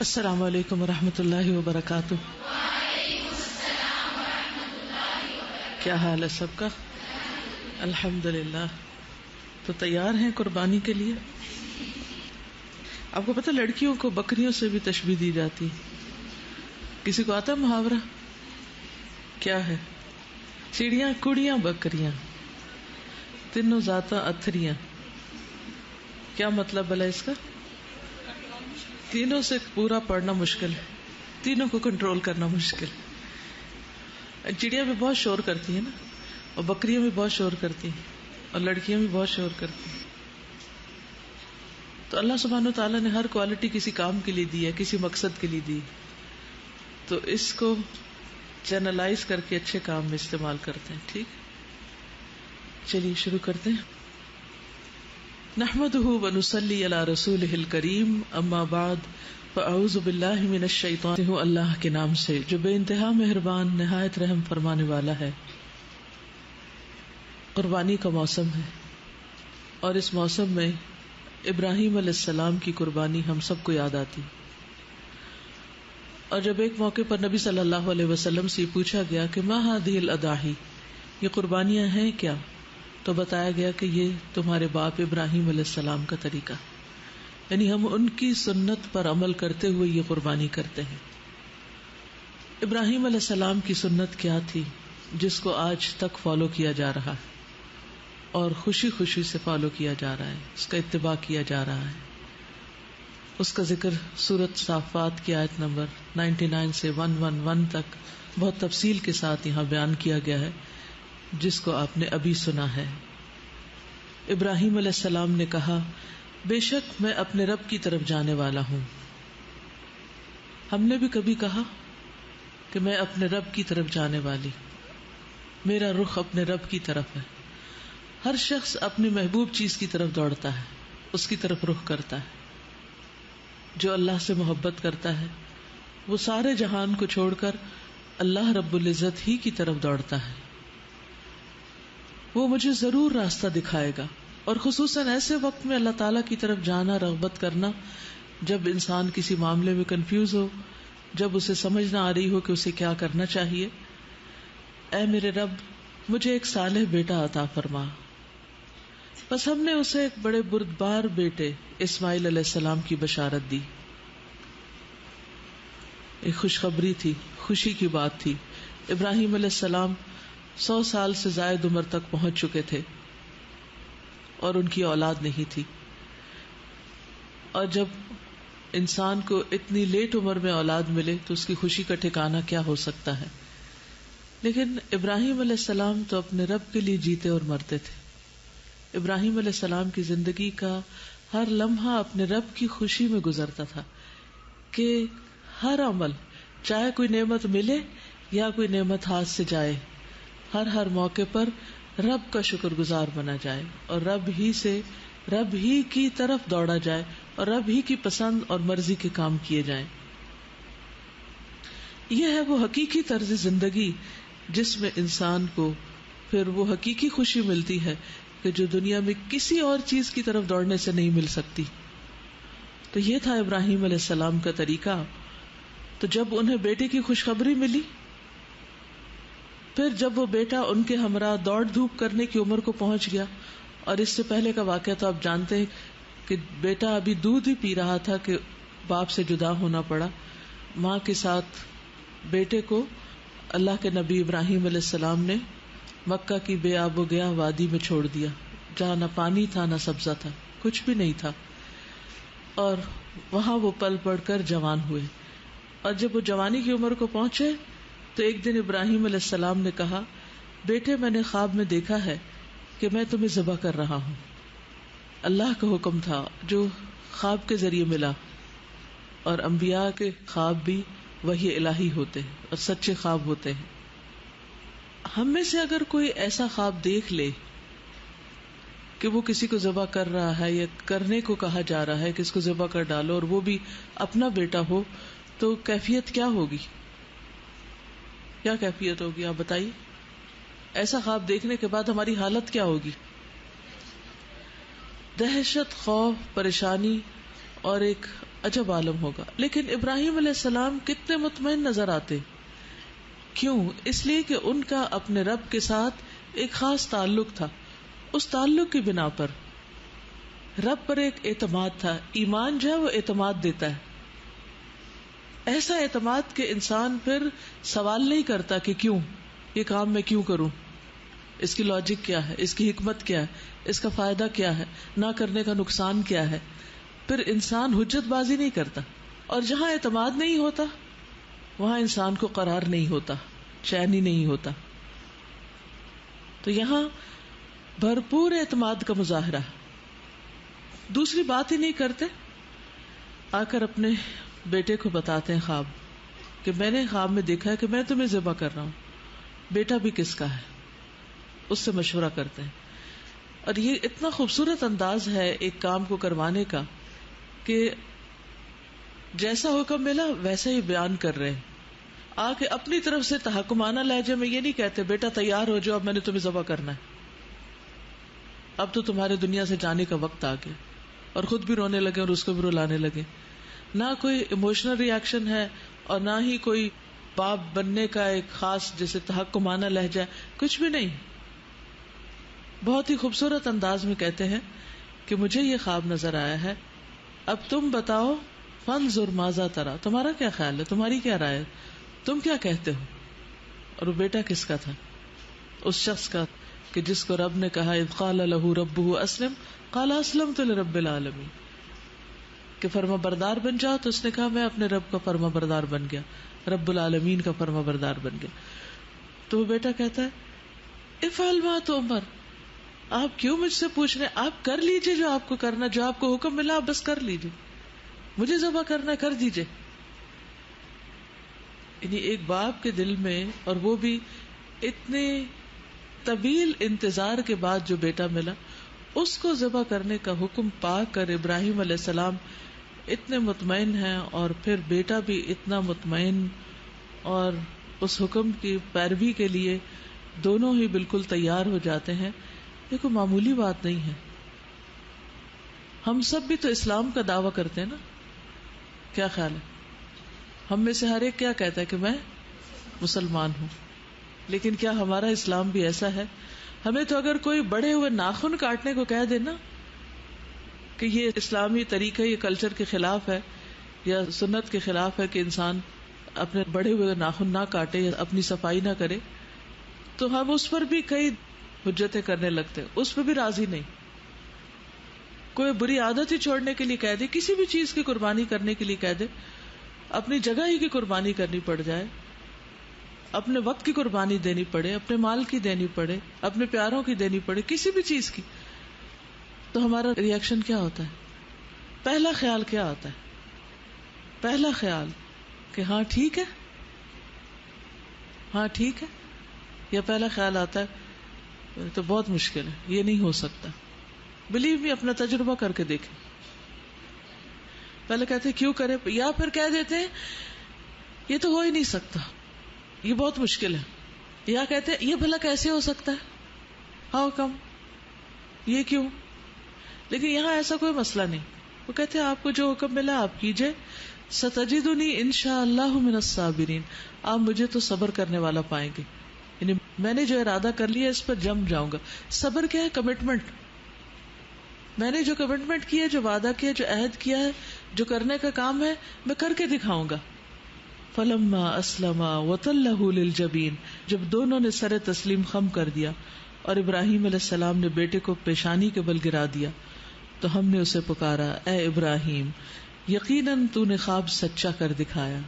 السلام علیکم ورحمۃ اللہ وبرکاتہ۔ کیا حال ہے سب کا؟ الحمدللہ۔ تو تیار ہیں قربانی کے لیے؟ آپ کو پتہ لڑکیوں کو بکریوں سے بھی تشبیہ دی جاتی؟ کسی کو آتا ہے محاورہ؟ کیا ہے؟ چڑیاں کڑیاں بکریاں تینوں ذاتاں اتھریاں۔ کیا مطلب بلا اس کا؟ تینوں سے پورا پڑھنا مشکل ہے، تینوں کو کنٹرول کرنا مشکل۔ چڑیاں بھی بہت شور کرتی ہیں نا، اور بکریاں بھی بہت شور کرتی ہیں، اور لڑکیاں بھی بہت شور کرتی ہیں۔ تو اللہ سبحانہ وتعالیٰ نے ہر کوالٹی کسی کام کے لیے دی ہے، کسی مقصد کے لیے دی، تو اس کو چینلائز کر کے اچھے کام میں استعمال کرتے ہیں۔ ٹھیک، چلیے شروع کرتے ہیں۔ نحمده ونصلی علی رسولہ الکریم، اما بعد، فاعوذ باللہ من الشیطان۔ اللہ کے نام سے جو بے انتہا مہربان نہایت رحم فرمانے والا ہے۔ قربانی کا موسم ہے، اور اس موسم میں ابراہیم علیہ السلام کی قربانی ہم سب کو یاد آتی۔ اور جب ایک موقع پر نبی صلی اللہ علیہ وسلم سے پوچھا گیا کہ ما هذه الاضاحی، یہ قربانیاں ہیں کیا؟ تو بتایا گیا کہ یہ تمہارے باپ ابراہیم علیہ السلام کا طریقہ، یعنی ہم ان کی سنت پر عمل کرتے ہوئے یہ قربانی کرتے ہیں۔ ابراہیم علیہ السلام کی سنت کیا تھی جس کو آج تک فالو کیا جا رہا ہے، اور خوشی خوشی سے فالو کیا جا رہا ہے، اس کا اتباع کیا جا رہا ہے؟ اس کا ذکر سورۃ صافات کی آیت نمبر 99 سے 111 تک بہت تفصیل کے ساتھ یہاں بیان کیا گیا ہے، جس کو آپ نے ابھی سنا ہے۔ ابراہیم علیہ السلام نے کہا، بے شک میں اپنے رب کی طرف جانے والا ہوں۔ ہم نے بھی کبھی کہا کہ میں اپنے رب کی طرف جانے والی، میرا رخ اپنے رب کی طرف ہے۔ ہر شخص اپنی محبوب چیز کی طرف دوڑتا ہے، اس کی طرف رخ کرتا ہے۔ جو اللہ سے محبت کرتا ہے وہ سارے جہان کو چھوڑ کر اللہ رب العزت ہی کی طرف دوڑتا ہے۔ وہ مجھے ضرور راستہ دکھائے گا، اور خصوصاً ایسے وقت میں اللہ تعالیٰ کی طرف جانا، رغبت کرنا، جب انسان کسی معاملے میں کنفیوز ہو، جب اسے سمجھ نہ آ رہی ہو کہ اسے کیا کرنا چاہیے۔ اے میرے رب، مجھے ایک صالح بیٹا عطا فرما۔ بس ہم نے اسے ایک بڑے بردبار بیٹے اسماعیل علیہ السلام کی بشارت دی۔ ایک خوشخبری تھی، خوشی کی بات تھی۔ ابراہیم علیہ السلام 100 سال سے زائد عمر تک پہنچ چکے تھے، اور ان کی اولاد نہیں تھی۔ اور جب انسان کو اتنی لیٹ عمر میں اولاد ملے تو اس کی خوشی کا ٹھکانہ کیا ہو سکتا ہے؟ لیکن ابراہیم علیہ السلام تو اپنے رب کے لیے جیتے اور مرتے تھے۔ ابراہیم علیہ السلام کی زندگی کا ہر لمحہ اپنے رب کی خوشی میں گزرتا تھا، کہ ہر عمل، چاہے کوئی نعمت ملے یا کوئی نعمت ہاتھ سے جائے، ہر موقع پر رب کا شکر گزار بنا جائے، اور رب ہی کی طرف دوڑا جائے، اور رب ہی کی پسند اور مرضی کے کام کیے جائیں۔ یہ ہے وہ حقیقی طرز زندگی جس میں انسان کو پھر وہ حقیقی خوشی ملتی ہے کہ جو دنیا میں کسی اور چیز کی طرف دوڑنے سے نہیں مل سکتی۔ تو یہ تھا ابراہیم علیہ السلام کا طریقہ۔ تو جب انہیں بیٹے کی خوشخبری ملی، پھر جب وہ بیٹا ان کے ہمراہ دوڑ دھوپ کرنے کی عمر کو پہنچ گیا، اور اس سے پہلے کا واقعہ تو آپ جانتے ہیں کہ بیٹا ابھی دودھ ہی پی رہا تھا کہ باپ سے جدا ہونا پڑا۔ ماں کے ساتھ بیٹے کو اللہ کے نبی ابراہیم علیہ السلام نے مکہ کی بے آب و گیا وادی میں چھوڑ دیا، جہاں نہ پانی تھا نہ سبزہ تھا، کچھ بھی نہیں تھا، اور وہاں وہ پل پڑھ کر جوان ہوئے۔ اور جب وہ جوانی کی عمر کو پہنچے تو ایک دن ابراہیم علیہ السلام نے کہا، بیٹے میں نے خواب میں دیکھا ہے کہ میں تمہیں ذبح کر رہا ہوں۔ اللہ کا حکم تھا جو خواب کے ذریعے ملا، اور انبیاء کے خواب بھی وحی الہی ہوتے ہیں اور سچے خواب ہوتے ہیں۔ ہم میں سے اگر کوئی ایسا خواب دیکھ لے کہ وہ کسی کو ذبح کر رہا ہے یا کرنے کو کہا جا رہا ہے کہ اس کو ذبح کر ڈالو، اور وہ بھی اپنا بیٹا ہو، تو کیفیت کیا ہوگی؟ کیا کیفیت ہوگی آپ بتائیے؟ ایسا خواب دیکھنے کے بعد ہماری حالت کیا ہوگی؟ دہشت، خوف، پریشانی اور ایک عجب عالم ہوگا. لیکن ابراہیم علیہ السلام کتنے مطمئن نظر آتے. کیوں؟ اس لیے کہ ان کا اپنے رب کے ساتھ ایک خاص تعلق تھا. اس تعلق کی بنا پر رب پر ایک اعتماد تھا. ایمان جو ہے وہ اعتماد دیتا ہے. ایسا اعتماد کہ انسان پھر سوال نہیں کرتا کہ کیوں یہ کام میں کیوں کروں، اس کی لاجک کیا ہے، اس کی حکمت کیا ہے، اس کا فائدہ کیا ہے، نہ کرنے کا نقصان کیا ہے. پھر انسان حجت بازی نہیں کرتا. اور جہاں اعتماد نہیں ہوتا وہاں انسان کو قرار نہیں ہوتا، چین ہی نہیں ہوتا. تو یہاں بھرپور اعتماد کا مظاہرہ. دوسری بات ہی نہیں کرتے، آ کر اپنے بیٹے کو بتاتے ہیں خواب کہ میں نے خواب میں دیکھا ہے کہ میں تمہیں ذبح کر رہا ہوں، بیٹا بھی کس کا ہے. اس سے مشورہ کرتے ہیں. اور یہ اتنا خوبصورت انداز ہے ایک کام کو کروانے کا کہ جیسا حکم ملا ویسا ہی بیان کر رہے ہیں. آ کے اپنی طرف سے تحکمانہ لہجے میں یہ نہیں کہتے بیٹا تیار ہو جاؤ اب میں نے تمہیں ذبح کرنا ہے، اب تو تمہارے دنیا سے جانے کا وقت آ گیا. اور خود بھی رونے لگے اور اس کو بھی رلانے لگے. نہ کوئی ایموشنل ری ایکشن ہے اور نہ ہی کوئی باپ بننے کا ایک خاص جیسے تحکمانہ لہجہ، کچھ بھی نہیں. بہت ہی خوبصورت انداز میں کہتے ہیں کہ مجھے یہ خواب نظر آیا ہے، اب تم بتاؤ فانظر ماذا ترى، تمہارا کیا خیال ہے، تمہاری کیا رائے ہے، تم کیا کہتے ہو. اور وہ بیٹا کس کا تھا؟ اس شخص کا کہ جس کو رب نے کہا اذ قال له ربه اسلم قال اسلمت لرب العالمین، کہ فرما بردار بن جاؤ. تو اس نے کہا میں اپنے رب کا فرما بردار بن گیا، رب العالمین کا فرما بردار بن گیا. تو وہ بیٹا کہتا ہے افعل ما تؤمر، آپ کیوں مجھ سے پوچھ رہے ہیں، آپ کر لیجئے جو آپ کو کرنا، جو آپ کو حکم ملا آپ بس کر لیجئے، مجھے ذبح کرنا کر دیجئے. یعنی ایک باپ کے دل میں، اور وہ بھی اتنے طویل انتظار کے بعد جو بیٹا ملا اس کو ذبح کرنے کا حکم پا کر ابراہیم علیہ السلام اتنے مطمئن ہیں، اور پھر بیٹا بھی اتنا مطمئن، اور اس حکم کی پیروی کے لیے دونوں ہی بالکل تیار ہو جاتے ہیں. یہ کوئی معمولی بات نہیں ہے. ہم سب بھی تو اسلام کا دعویٰ کرتے ہیں نا، کیا خیال ہے؟ ہم میں سے ہر ایک کیا کہتا ہے کہ میں مسلمان ہوں، لیکن کیا ہمارا اسلام بھی ایسا ہے؟ ہمیں تو اگر کوئی بڑے ہوئے ناخن کاٹنے کو کہہ دے نا کہ یہ اسلامی طریقہ یہ کلچر کے خلاف ہے یا سنت کے خلاف ہے کہ انسان اپنے بڑے ہوئے ناخن نہ کاٹے یا اپنی صفائی نہ کرے، تو ہم اس پر بھی کئی حجتیں کرنے لگتے ہیں، اس پہ بھی راضی نہیں. کوئی بری عادت ہی چھوڑنے کے لیے کہہ دے، کسی بھی چیز کی قربانی کرنے کے لیے کہہ دے، اپنی جگہ ہی کی قربانی کرنی پڑ جائے، اپنے وقت کی قربانی دینی پڑے، اپنے مال کی دینی پڑے، اپنے پیاروں کی دینی پڑے، کسی بھی چیز کی، تو ہمارا ری ایکشن کیا ہوتا ہے؟ پہلا خیال کیا آتا ہے؟ پہلا خیال کہ ہاں ٹھیک ہے، ہاں ٹھیک ہے، یا پہلا خیال آتا ہے تو بہت مشکل ہے، یہ نہیں ہو سکتا. بلیو می، اپنا تجربہ کر کے دیکھیں. پہلے کہتے ہیں کیوں کرے، یا پھر کہہ دیتے ہیں یہ تو ہو ہی نہیں سکتا، یہ بہت مشکل ہے، یا کہتے ہیں یہ بھلا کیسے ہو سکتا ہے، ہاؤ کم، یہ کیوں. لیکن یہاں ایسا کوئی مسئلہ نہیں. وہ کہتے ہیں آپ کو جو حکم ملا آپ کیجئے، ستجدنی انشاءاللہ من الصابرین، آپ مجھے تو صبر کرنے والا پائیں گے. یعنی میں نے جو ارادہ کر لیا اس پر جم جاؤں گا. صبر کیا ہے؟ کمٹمنٹ. میں نے جو کمٹمنٹ کیا، جو وعدہ کیا، جو عہد کیا ہے، جو کرنے کا کام ہے، میں کر کے دکھاؤں گا. فلما اسلما وتلہ للجبین، جب دونوں نے سر تسلیم خم کر دیا اور ابراہیم علیہ السلام نے بیٹے کو پیشانی کے بل گرا دیا، تو ہم نے اسے پکارا اے ابراہیم، یقیناً تو نے خواب سچا کر دکھایا،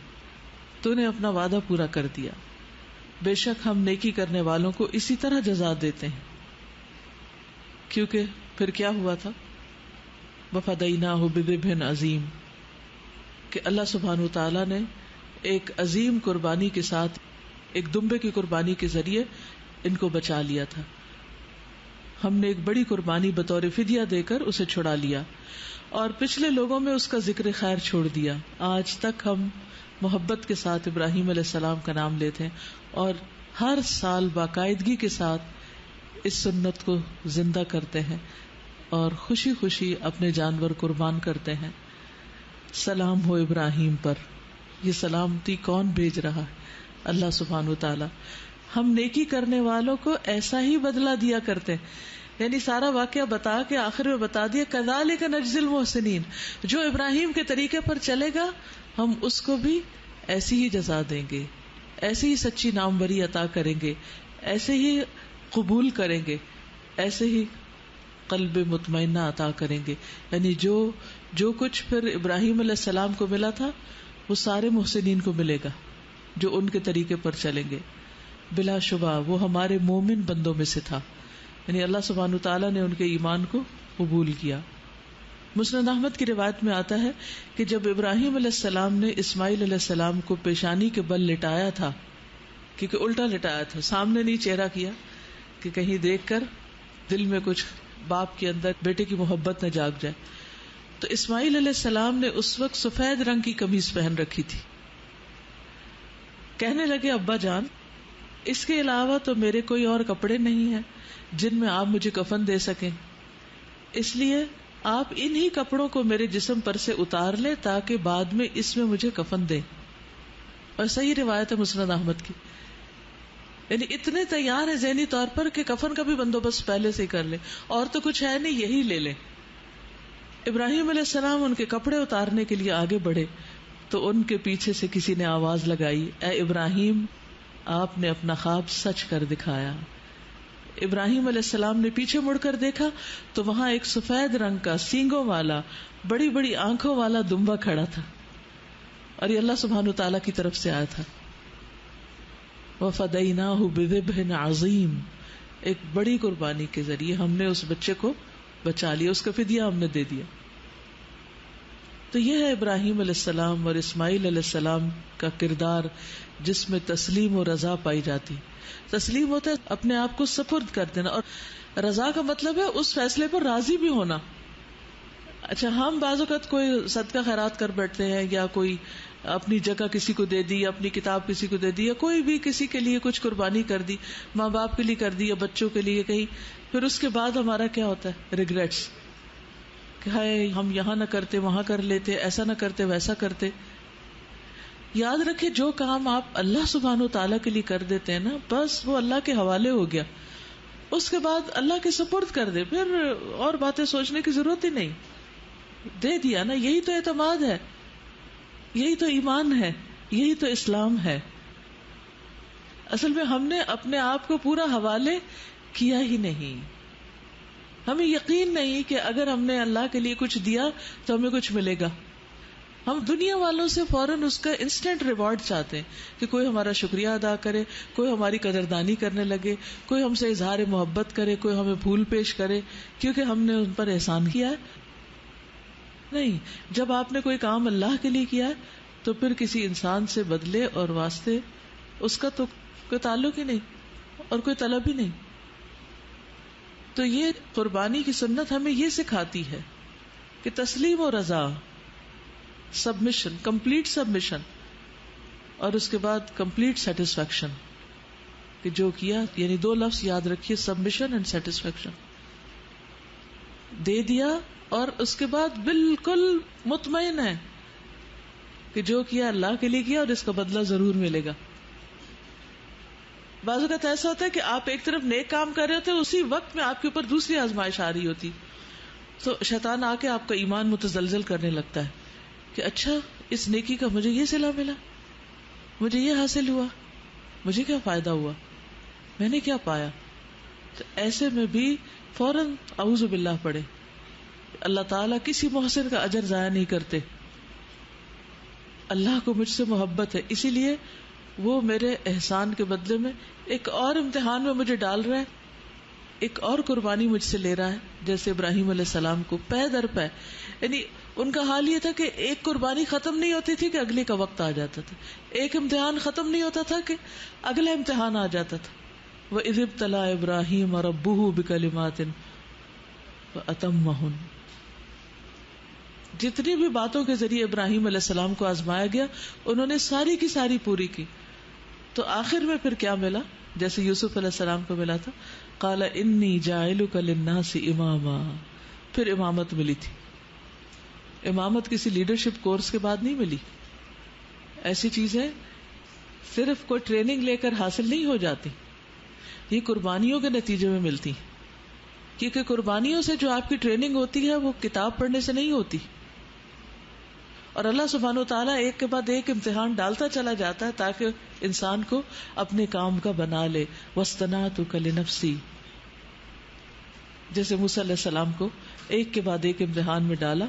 تو نے اپنا وعدہ پورا کر دیا، بے شک ہم نیکی کرنے والوں کو اسی طرح جزا دیتے ہیں. کیونکہ پھر کیا ہوا تھا؟ وفدیناہ بذبح عظیم، کہ اللہ سبحانہ وتعالی نے ایک عظیم قربانی کے ساتھ، ایک دمبے کی قربانی کے ذریعے ان کو بچا لیا تھا. ہم نے ایک بڑی قربانی بطور فدیہ دے کر اسے چھڑا لیا، اور پچھلے لوگوں میں اس کا ذکر خیر چھوڑ دیا. آج تک ہم محبت کے ساتھ ابراہیم علیہ السلام کا نام لیتے ہیں، اور ہر سال باقاعدگی کے ساتھ اس سنت کو زندہ کرتے ہیں اور خوشی خوشی اپنے جانور قربان کرتے ہیں. سلام ہو ابراہیم پر. یہ سلامتی کون بھیج رہا ہے؟ اللہ سبحانہ وتعالی. ہم نیکی کرنے والوں کو ایسا ہی بدلہ دیا کرتے ہیں. یعنی سارا واقعہ بتا کے آخر میں بتا دیا کذالک نجزی المحسنین، جو ابراہیم کے طریقے پر چلے گا ہم اس کو بھی ایسی ہی جزا دیں گے، ایسی ہی سچی ناموری عطا کریں گے، ایسے ہی قبول کریں گے، ایسے ہی قلب مطمئنہ عطا کریں گے. یعنی جو کچھ پھر ابراہیم علیہ السلام کو ملا تھا وہ سارے محسنین کو ملے گا جو ان کے طریقے پر چلیں گے. بلا شبہ وہ ہمارے مومن بندوں میں سے تھا. یعنی اللہ سبحانہ تعالیٰ نے ان کے ایمان کو قبول کیا. مسند احمد کی روایت میں آتا ہے کہ جب ابراہیم علیہ السلام نے اسماعیل علیہ السلام کو پیشانی کے بل لٹایا تھا، کیونکہ الٹا لٹایا تھا، سامنے نہیں چہرہ کیا کہ کہیں دیکھ کر دل میں کچھ باپ کے اندر بیٹے کی محبت نہ جاگ جائے، تو اسماعیل علیہ السلام نے اس وقت سفید رنگ کی قمیص پہن رکھی تھی. کہنے لگے ابا جان اس کے علاوہ تو میرے کوئی اور کپڑے نہیں ہیں جن میں آپ مجھے کفن دے سکیں، اس لیے آپ انہی کپڑوں کو میرے جسم پر سے اتار لیں تاکہ بعد میں اس میں مجھے کفن دیں. اور صحیح روایت ہے مسند احمد کی. یعنی اتنے تیار ہیں ذہنی طور پر کہ کفن کا بھی بندوبست پہلے سے ہی کر لیں، اور تو کچھ ہے نہیں یہی لے لیں. ابراہیم علیہ السلام ان کے کپڑے اتارنے کے لیے آگے بڑھے تو ان کے پیچھے سے کسی نے آواز لگائی، اے ابراہیم آپ نے اپنا خواب سچ کر دکھایا. ابراہیم علیہ السلام نے پیچھے مڑ کر دیکھا تو وہاں ایک سفید رنگ کا سینگوں والا بڑی بڑی آنکھوں والا دمبا کھڑا تھا، اور یہ اللہ سبحانہ تعالیٰ کی طرف سے آیا تھا. وَفَدَيْنَاهُ بِذِبْحٍ عَظِيمٍ، ایک بڑی قربانی کے ذریعے ہم نے اس بچے کو بچا لیا، اس کا فدیہ ہم نے دے دیا. تو یہ ہے ابراہیم علیہ السلام اور اسماعیل علیہ السلام کا کردار جس میں تسلیم و رضا پائی جاتی. تسلیم ہوتا ہے اپنے آپ کو سپرد کر دینا، اور رضا کا مطلب ہے اس فیصلے پر راضی بھی ہونا. اچھا ہم بعض اوقات کوئی صدقہ خیرات کر بیٹھتے ہیں، یا کوئی اپنی جگہ کسی کو دے دی، اپنی کتاب کسی کو دے دی، یا کوئی بھی کسی کے لیے کچھ قربانی کر دی، ماں باپ کے لیے کر دی یا بچوں کے لیے کہیں، پھر اس کے بعد ہمارا کیا ہوتا ہے؟ ریگریٹس کہ ہائے ہم یہاں نہ کرتے وہاں کر لیتے، ایسا نہ کرتے ویسا کرتے. یاد رکھے جو کام آپ اللہ سبحانہ و تعالیٰ کے لیے کر دیتے ہیں نا، بس وہ اللہ کے حوالے ہو گیا، اس کے بعد اللہ کے سپرد کر دے، پھر اور باتیں سوچنے کی ضرورت ہی نہیں. دے دیا نا، یہی تو اعتماد ہے، یہی تو ایمان ہے، یہی تو اسلام ہے. اصل میں ہم نے اپنے آپ کو پورا حوالے کیا ہی نہیں. ہمیں یقین نہیں کہ اگر ہم نے اللہ کے لیے کچھ دیا تو ہمیں کچھ ملے گا. ہم دنیا والوں سے فوراً اس کا انسٹنٹ ریوارڈ چاہتے ہیں کہ کوئی ہمارا شکریہ ادا کرے، کوئی ہماری قدردانی کرنے لگے، کوئی ہم سے اظہار محبت کرے، کوئی ہمیں پھول پیش کرے کیونکہ ہم نے ان پر احسان کیا ہے. نہیں، جب آپ نے کوئی کام اللہ کے لیے کیا ہے تو پھر کسی انسان سے بدلے اور واسطے اس کا تو کوئی تعلق ہی نہیں اور کوئی طلب ہی نہیں. تو یہ قربانی کی سنت ہمیں یہ سکھاتی ہے کہ تسلیم و رضا، سبمیشن، کمپلیٹ سبمیشن، اور اس کے بعد کمپلیٹ سیٹسفیکشن، کہ جو کیا، یعنی دو لفظ یاد رکھیے، سبمیشن اینڈ سیٹسفیکشن. دے دیا اور اس کے بعد بالکل مطمئن ہے کہ جو کیا اللہ کے لیے کیا اور اس کا بدلہ ضرور ملے گا. بعض اوقات ایسا ہوتا ہے کہ آپ ایک طرف نیک کام کر رہے ہوتے ہیں، اسی وقت میں آپ کے اوپر دوسری آزمائش آ رہی ہوتی، تو شیطان آ کے آپ کا ایمان متزلزل کرنے لگتا ہے کہ اچھا اس نیکی کا مجھے یہ صلہ ملا، مجھے یہ حاصل ہوا، مجھے کیا فائدہ ہوا، میں نے کیا پایا. تو ایسے میں بھی فوراً اعوذ باللہ پڑھے. اللہ تعالیٰ کسی محسن کا اجر ضائع نہیں کرتے. اللہ کو مجھ سے محبت ہے، اسی لیے وہ میرے احسان کے بدلے میں ایک اور امتحان میں مجھے ڈال رہا ہے، ایک اور قربانی مجھ سے لے رہا ہے. جیسے ابراہیم علیہ السلام کو پے در پے، یعنی ان کا حال یہ تھا کہ ایک قربانی ختم نہیں ہوتی تھی کہ اگلے کا وقت آ جاتا تھا، ایک امتحان ختم نہیں ہوتا تھا کہ اگلا امتحان آ جاتا تھا. وَإِذِ ابْتَلَىٰ إِبْرَاهِيمَ رَبُّهُ بِكَلِمَاتٍ فَأَتَمَّهُنَّ. جتنی بھی باتوں کے ذریعے ابراہیم علیہ السلام کو آزمایا گیا انہوں نے ساری کی ساری پوری کی. تو آخر میں پھر کیا ملا؟ جیسے یوسف علیہ السلام کو ملا تھا، قال انی جاعلک للناس اماما، پھر امامت ملی تھی. امامت کسی لیڈرشپ کورس کے بعد نہیں ملی. ایسی چیزیں صرف کوئی ٹریننگ لے کر حاصل نہیں ہو جاتی، یہ قربانیوں کے نتیجے میں ملتی، کیونکہ قربانیوں سے جو آپ کی ٹریننگ ہوتی ہے وہ کتاب پڑھنے سے نہیں ہوتی. اور اللہ سبحانہ وتعالیٰ ایک کے بعد ایک امتحان ڈالتا چلا جاتا ہے تاکہ انسان کو اپنے کام کا بنا لے. وَاصْطَنَعْتُكَ لِنَفْسِي، جیسے موسیٰ علیہ السلام کو ایک کے بعد ایک امتحان میں ڈالا،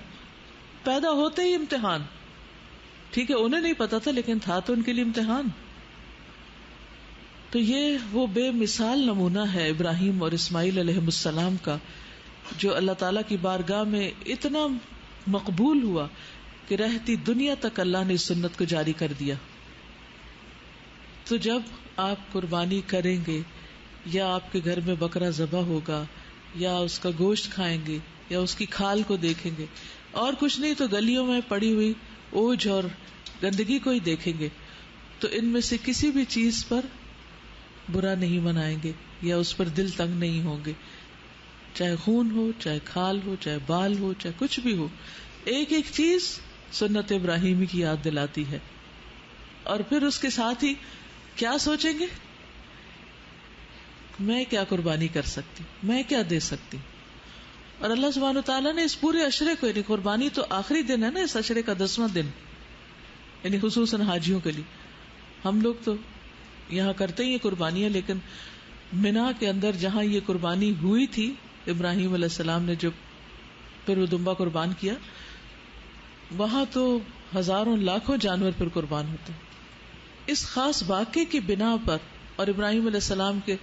پیدا ہوتے ہی امتحان. ٹھیک ہے انہیں نہیں پتا تھا لیکن تھا تو ان کے لیے امتحان. تو یہ وہ بے مثال نمونہ ہے ابراہیم اور اسماعیل علیہ السلام کا، جو اللہ تعالیٰ کی بارگاہ میں اتنا مقبول ہوا کہ رہتی دنیا تک اللہ نے اس سنت کو جاری کر دیا. تو جب آپ قربانی کریں گے یا آپ کے گھر میں بکرا ذبح ہوگا یا اس کا گوشت کھائیں گے یا اس کی کھال کو دیکھیں گے اور کچھ نہیں تو گلیوں میں پڑی ہوئی اوجھ اور گندگی کو ہی دیکھیں گے، تو ان میں سے کسی بھی چیز پر برا نہیں منائیں گے یا اس پر دل تنگ نہیں ہوں گے، چاہے خون ہو، چاہے کھال ہو، چاہے بال ہو، چاہے کچھ بھی ہو. ایک ایک چیز سنت ابراہیمی کی یاد دلاتی ہے. اور پھر اس کے ساتھ ہی کیا سوچیں گے، میں کیا قربانی کر سکتی، میں کیا دے سکتی. اور اللہ سبحانہ وتعالیٰ نے اس پورے عشرے کو، یعنی قربانی تو آخری دن ہے نا اس عشرے کا 10واں دن، یعنی خصوصاً حاجیوں کے لیے. ہم لوگ تو یہاں کرتے ہی یہ قربانیاں، لیکن منا کے اندر جہاں یہ قربانی ہوئی تھی ابراہیم علیہ السلام نے جب پھر وہ دمبا قربان کیا، وہاں تو ہزاروں لاکھوں جانور پھر قربان ہوتے. اس خاص واقعے کی بنا پر اور ابراہیم علیہ السلام کے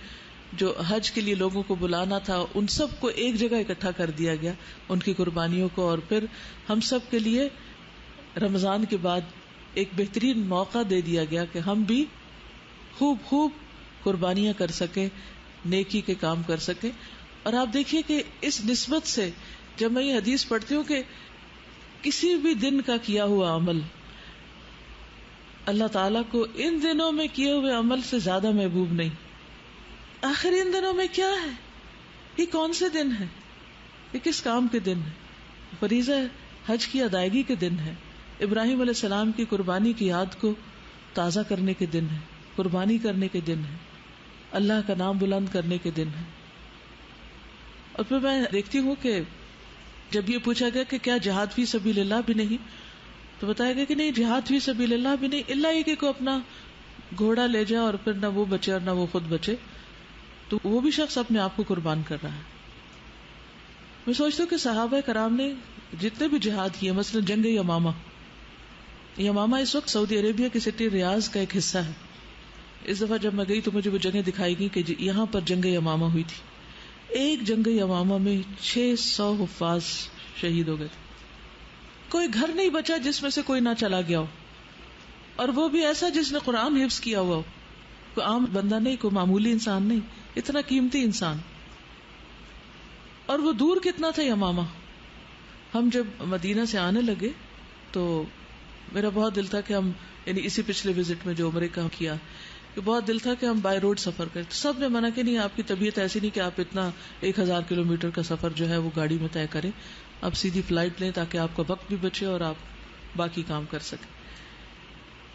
جو حج کے لیے لوگوں کو بلانا تھا، ان سب کو ایک جگہ اکٹھا کر دیا گیا، ان کی قربانیوں کو. اور پھر ہم سب کے لیے رمضان کے بعد ایک بہترین موقع دے دیا گیا کہ ہم بھی خوب قربانیاں کر سکیں، نیکی کے کام کر سکیں. اور آپ دیکھیے کہ اس نسبت سے جب میں یہ حدیث پڑھتی ہوں کہ کسی بھی دن کا کیا ہوا عمل اللہ تعالیٰ کو ان دنوں میں کیے ہوئے عمل سے زیادہ محبوب نہیں. آخر ان دنوں میں کیا ہے، یہ کون سے دن ہے، یہ کس کام کے دن ہے؟ فریضہ حج کی ادائیگی کے دن ہے، ابراہیم علیہ السلام کی قربانی کی یاد کو تازہ کرنے کے دن ہے، قربانی کرنے کے دن ہے، اللہ کا نام بلند کرنے کے دن ہے. اور پھر میں دیکھتی ہوں کہ جب یہ پوچھا گیا کہ کیا جہاد فی سبیل اللہ بھی نہیں، تو بتایا گیا کہ نہیں، جہاد فی سبیل اللہ بھی نہیں، اللہ یہ کہ کوئی اپنا گھوڑا لے جائے اور پھر نہ وہ بچے اور نہ وہ خود بچے، تو وہ بھی شخص اپنے آپ کو قربان کر رہا ہے. میں سوچتا ہوں کہ صحابہ کرام نے جتنے بھی جہاد کیے، مثلا جنگ یمامہ اس وقت سعودی عربیہ کی سٹی ریاض کا ایک حصہ ہے. اس دفعہ جب میں گئی تو مجھے وہ جگہ دکھائی گئی کہ یہاں پر جنگ یمامہ ہوئی تھی. ایک جنگ یمامہ میں 600 حفاظ شہید ہو گئے تھے. کوئی گھر نہیں بچا جس میں سے کوئی نہ چلا گیا ہو، اور وہ بھی ایسا جس نے قرآن حفظ کیا ہوا ہو. کوئی عام بندہ نہیں، کوئی معمولی انسان نہیں، اتنا قیمتی انسان. اور وہ دور کتنا تھا یمامہ. ہم جب مدینہ سے آنے لگے تو میرا بہت دل تھا کہ ہم، یعنی اسی پچھلے وزٹ میں جو عمرے کا کیا، کہ بہت دل تھا کہ ہم بائی روڈ سفر کریں. سب نے منع کہ نہیں، آپ کی طبیعت ایسی نہیں کہ آپ اتنا 1000 کلومیٹر کا سفر جو ہے وہ گاڑی میں طے کریں، آپ سیدھی فلائٹ لیں تاکہ آپ کا وقت بھی بچے اور آپ باقی کام کر سکیں.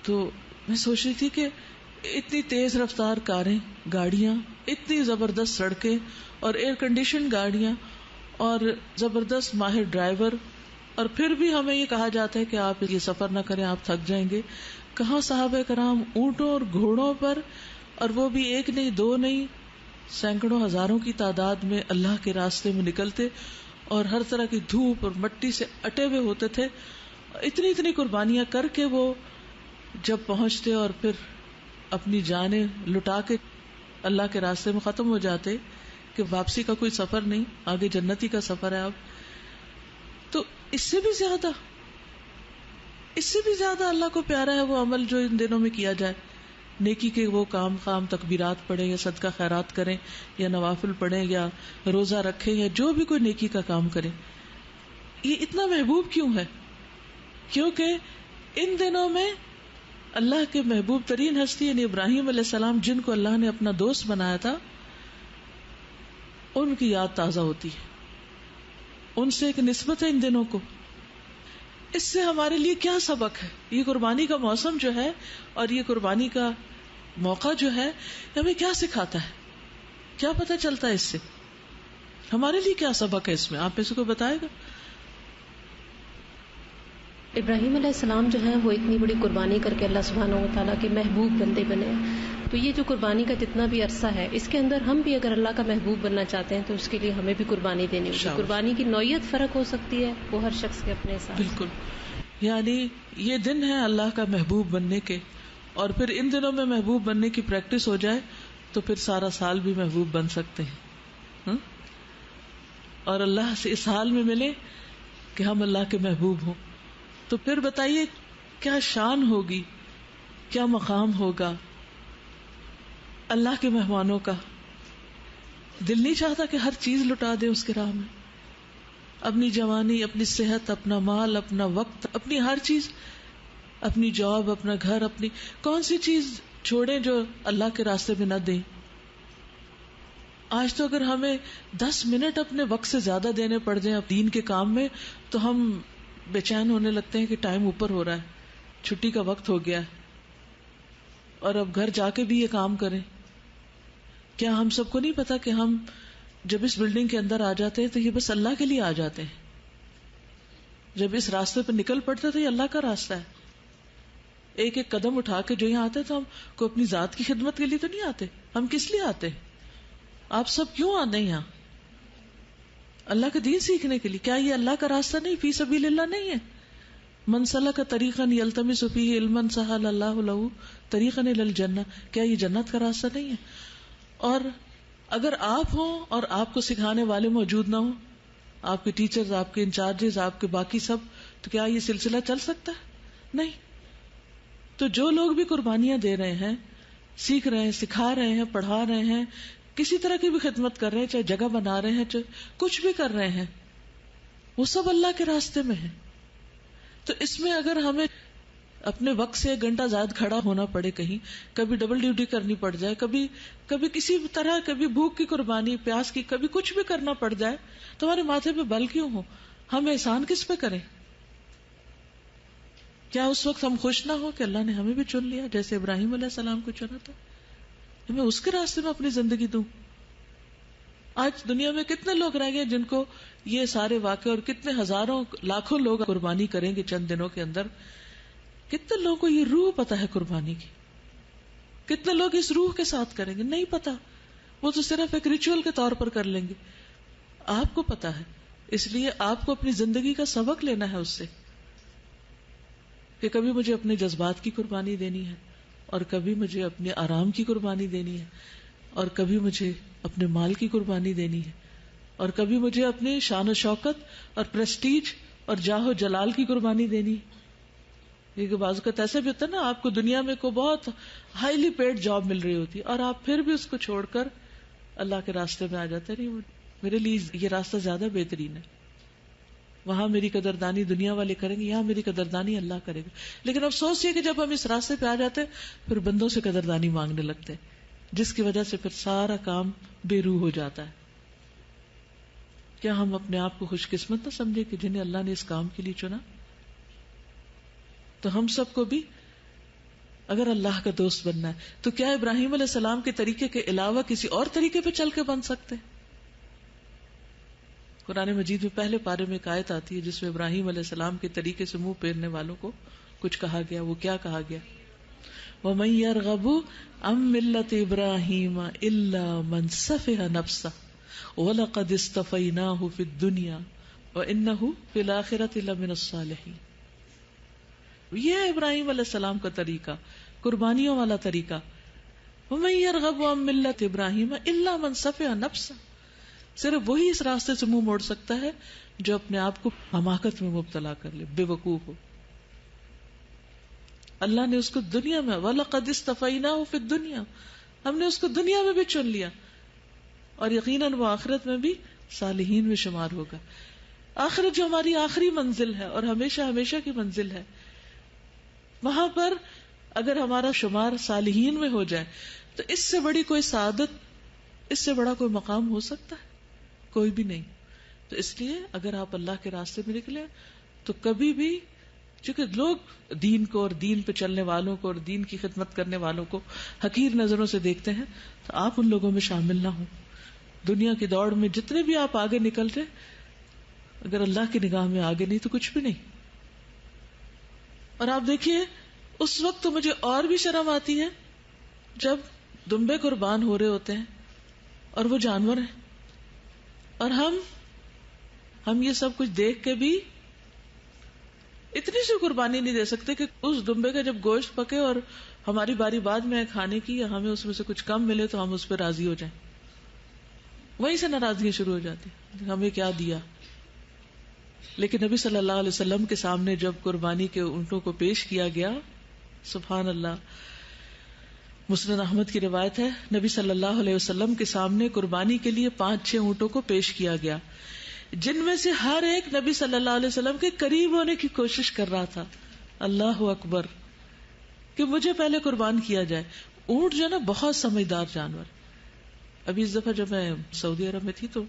تو میں سوچ رہی تھی کہ اتنی تیز رفتار کاریں، گاڑیاں، اتنی زبردست سڑکیں اور ایئر کنڈیشن گاڑیاں اور زبردست ماہر ڈرائیور، اور پھر بھی ہمیں یہ کہا جاتا ہے کہ آپ یہ سفر نہ کریں، آپ تھک جائیں گے. کہاں صحابہ کرام اونٹوں اور گھوڑوں پر، اور وہ بھی ایک نہیں، دو نہیں، سینکڑوں ہزاروں کی تعداد میں اللہ کے راستے میں نکلتے اور ہر طرح کی دھوپ اور مٹی سے اٹے ہوئے ہوتے تھے. اتنی قربانیاں کر کے وہ جب پہنچتے اور پھر اپنی جانیں لٹا کے اللہ کے راستے میں ختم ہو جاتے کہ واپسی کا کوئی سفر نہیں، آگے جنتی کا سفر ہے. اب تو اس سے بھی زیادہ اللہ کو پیارا ہے وہ عمل جو ان دنوں میں کیا جائے. نیکی کے وہ کام تکبیرات پڑھیں یا صدقہ خیرات کریں یا نوافل پڑھیں یا روزہ رکھیں یا جو بھی کوئی نیکی کا کام کریں. یہ اتنا محبوب کیوں ہے؟ کیونکہ ان دنوں میں اللہ کے محبوب ترین ہستی یعنی ابراہیم علیہ السلام، جن کو اللہ نے اپنا دوست بنایا تھا، ان کی یاد تازہ ہوتی ہے. ان سے ایک نسبت ہے ان دنوں کو. اس سے ہمارے لیے کیا سبق ہے؟ یہ قربانی کا موسم جو ہے اور یہ قربانی کا موقع جو ہے ہمیں کیا سکھاتا ہے؟ کیا پتہ چلتا ہے اس سے؟ ہمارے لیے کیا سبق ہے اس میں؟ آپ میں سے کوئی بتائے گا؟ ابراہیم علیہ السلام جو ہیں وہ اتنی بڑی قربانی کر کے اللہ سبحانہ و تعالیٰ کے محبوب بندے بنے، تو یہ جو قربانی کا جتنا بھی عرصہ ہے اس کے اندر ہم بھی اگر اللہ کا محبوب بننا چاہتے ہیں تو اس کے لیے ہمیں بھی قربانی دینی ہوگی. قربانی کی نوعیت فرق ہو سکتی ہے، وہ ہر شخص کے اپنے ساتھ. بالکل. یعنی یہ دن ہے اللہ کا محبوب بننے کے، اور پھر ان دنوں میں محبوب بننے کی پریکٹس ہو جائے تو پھر سارا سال بھی محبوب بن سکتے ہیں، اور اللہ سے اس حال میں ملے کہ ہم اللہ کے محبوب ہوں. تو پھر بتائیے کیا شان ہوگی، کیا مقام ہوگا اللہ کے مہمانوں کا. دل نہیں چاہتا کہ ہر چیز لٹا دیں اس کے راہ میں، اپنی جوانی، اپنی صحت، اپنا مال، اپنا وقت، اپنی ہر چیز، اپنی جاب، اپنا گھر، اپنی کون سی چیز چھوڑیں جو اللہ کے راستے میں نہ دیں. آج تو اگر ہمیں 10 منٹ اپنے وقت سے زیادہ دینے پڑ جائیں اب دین کے کام میں تو ہم بے چین ہونے لگتے ہیں کہ ٹائم اوپر ہو رہا ہے، چھٹی کا وقت ہو گیا ہے، اور اب گھر جا کے بھی یہ کام کریں. کیا ہم سب کو نہیں پتا کہ ہم جب اس بلڈنگ کے اندر آ جاتے ہیں تو یہ بس اللہ کے لیے آ جاتے ہیں؟ جب اس راستے پر نکل پڑتے تو یہ اللہ کا راستہ ہے. ایک ایک قدم اٹھا کے جو یہاں آتے تو ہم کو اپنی ذات کی خدمت کے لیے تو نہیں آتے. ہم کس لیے آتے ہیں؟ آپ سب کیوں آتے ہیں یہاں؟ اللہ کا دین سیکھنے کے لیے. کیا یہ اللہ کا راستہ نہیں، فی سبیل اللہ نہیں ہے؟ من سلک طریقا یلتمس فیہ علما سہل اللہ لہ طریقا الی الجنہ. کیا یہ جنت کا راستہ نہیں ہے؟ اور اگر آپ ہوں اور آپ کو سکھانے والے موجود نہ ہوں، آپ کے ٹیچرز، آپ کے انچارجز، آپ کے باقی سب، تو کیا یہ سلسلہ چل سکتا ہے؟ نہیں. تو جو لوگ بھی قربانیاں دے رہے ہیں، سیکھ رہے ہیں، سکھا رہے ہیں، پڑھا رہے ہیں، کسی طرح کی بھی خدمت کر رہے ہیں، چاہے جگہ بنا رہے ہیں، چاہے کچھ بھی کر رہے ہیں، وہ سب اللہ کے راستے میں ہے. تو اس میں اگر ہمیں اپنے وقت سے 1 گھنٹہ زیادہ کھڑا ہونا پڑے، کہیں کبھی ڈبل ڈیوٹی کرنی پڑ جائے، کبھی کسی طرح، کبھی بھوک کی قربانی، پیاس کی، کبھی کچھ بھی کرنا پڑ جائے، تو ہمارے ماتھے پہ بل کیوں ہو؟ ہم احسان کس پہ کریں؟ کیا اس وقت ہم خوش نہ ہو کہ اللہ نے ہمیں بھی چن لیا جیسے ابراہیم علیہ السلام کو چنا تھا؟ میں اس کے راستے میں اپنی زندگی دوں. آج دنیا میں کتنے لوگ رہ گئے جن کو یہ سارے واقعے، اور کتنے ہزاروں لاکھوں لوگ قربانی کریں گے چند دنوں کے اندر. کتنے لوگوں کو یہ روح پتا ہے قربانی کی؟ کتنے لوگ اس روح کے ساتھ کریں گے؟ نہیں پتا. وہ تو صرف ایک ریچول کے طور پر کر لیں گے. آپ کو پتا ہے، اس لیے آپ کو اپنی زندگی کا سبق لینا ہے اس سے، کہ کبھی مجھے اپنے جذبات کی قربانی دینی ہے، اور کبھی مجھے اپنے آرام کی قربانی دینی ہے، اور کبھی مجھے اپنے مال کی قربانی دینی ہے، اور کبھی مجھے اپنی شان و شوکت اور پریسٹیج اور جاہ و جلال کی قربانی دینی ہے. کیونکہ بعض اوقات ایسا بھی ہوتا ہے نا، آپ کو دنیا میں کوئی بہت ہائیلی پیڈ جاب مل رہی ہوتی ہے اور آپ پھر بھی اس کو چھوڑ کر اللہ کے راستے میں آ جاتے. نہیں، میرے لیے یہ راستہ زیادہ بہترین ہے، وہاں میری قدردانی دنیا والے کریں گے، یہاں میری قدردانی اللہ کرے گا. لیکن افسوس یہ کہ جب ہم اس راستے پہ آ جاتے پھر بندوں سے قدردانی مانگنے لگتے، جس کی وجہ سے پھر سارا کام بے روح ہو جاتا ہے. کیا ہم اپنے آپ کو خوش قسمت نہ سمجھے کہ جنہیں اللہ نے اس کام کے لیے چنا؟ تو ہم سب کو بھی اگر اللہ کا دوست بننا ہے تو کیا ابراہیم علیہ السلام کے طریقے کے علاوہ کسی اور طریقے پہ چل کے بن سکتے ہیں؟ قرآن مجید میں پہلے پارے میں ایک آیت آتی ہے جس میں ابراہیم علیہ السلام کے طریقے سے منہ پھیرنے والوں کو کچھ کہا گیا. وہ کیا کہا گیا؟ وَمَن يَرْغَبُ عَن مِّلَّةِ إِبْرَاهِيمَ إِلَّا مَن سَفِهَ نَفْسَهُ وَلَقَدِ اصْطَفَيْنَاهُ فِي الدُّنْيَا وَإِنَّهُ فِي الْآخِرَةِ لَمِنَ الصَّالِحِينَ. یہ ہے ابراہیم علیہ السلام کا طریقہ، قربانیوں والا طریقہ. وَمَن يَرْغَبُ عَن مِّلَّةِ إِبْرَاهِيمَ إِلَّا مَن سَفِهَ نَفْسَهُ. صرف وہی اس راستے سے منہ موڑ سکتا ہے جو اپنے آپ کو حماقت میں مبتلا کر لے، بے وقوف ہو. اللہ نے اس کو دنیا میں وَلَقَدِ اسْتَفَيْنَاهُ فِي الدُّنْيَا، ہم نے اس کو دنیا میں بھی چن لیا، اور یقیناً وہ آخرت میں بھی صالحین میں شمار ہوگا. آخرت جو ہماری آخری منزل ہے اور ہمیشہ ہمیشہ کی منزل ہے، وہاں پر اگر ہمارا شمار صالحین میں ہو جائے تو اس سے بڑی کوئی سعادت، اس سے بڑا کوئی مقام ہو سکتا ہے؟ کوئی بھی نہیں. تو اس لیے اگر آپ اللہ کے راستے میں نکلے تو کبھی بھی چونکہ لوگ دین کو اور دین پہ چلنے والوں کو اور دین کی خدمت کرنے والوں کو حقیر نظروں سے دیکھتے ہیں، تو آپ ان لوگوں میں شامل نہ ہوں. دنیا کی دوڑ میں جتنے بھی آپ آگے نکل رہے، اگر اللہ کی نگاہ میں آگے نہیں تو کچھ بھی نہیں. اور آپ دیکھیے اس وقت تو مجھے اور بھی شرم آتی ہے جب دمبے قربان ہو رہے ہوتے ہیں اور وہ جانور ہیں، اور ہم یہ سب کچھ دیکھ کے بھی اتنی سی قربانی نہیں دے سکتے کہ اس دمبے کا جب گوشت پکے اور ہماری باری بعد میں کھانے کی، یا ہمیں اس میں سے کچھ کم ملے تو ہم اس پہ راضی ہو جائیں. وہیں سے ناراضگی شروع ہو جاتی، ہمیں کیا دیا. لیکن نبی صلی اللہ علیہ وسلم کے سامنے جب قربانی کے اونٹوں کو پیش کیا گیا، سبحان اللہ، مسند احمد کی روایت ہے، نبی صلی اللہ علیہ وسلم کے سامنے قربانی کے لیے 5-6 اونٹوں کو پیش کیا گیا، جن میں سے ہر ایک نبی صلی اللہ علیہ وسلم کے قریب ہونے کی کوشش کر رہا تھا. اللہ اکبر، کہ مجھے پہلے قربان کیا جائے. اونٹ جو ہے نا بہت سمجھدار جانور. ابھی اس دفعہ جب میں سعودی عرب میں تھی تو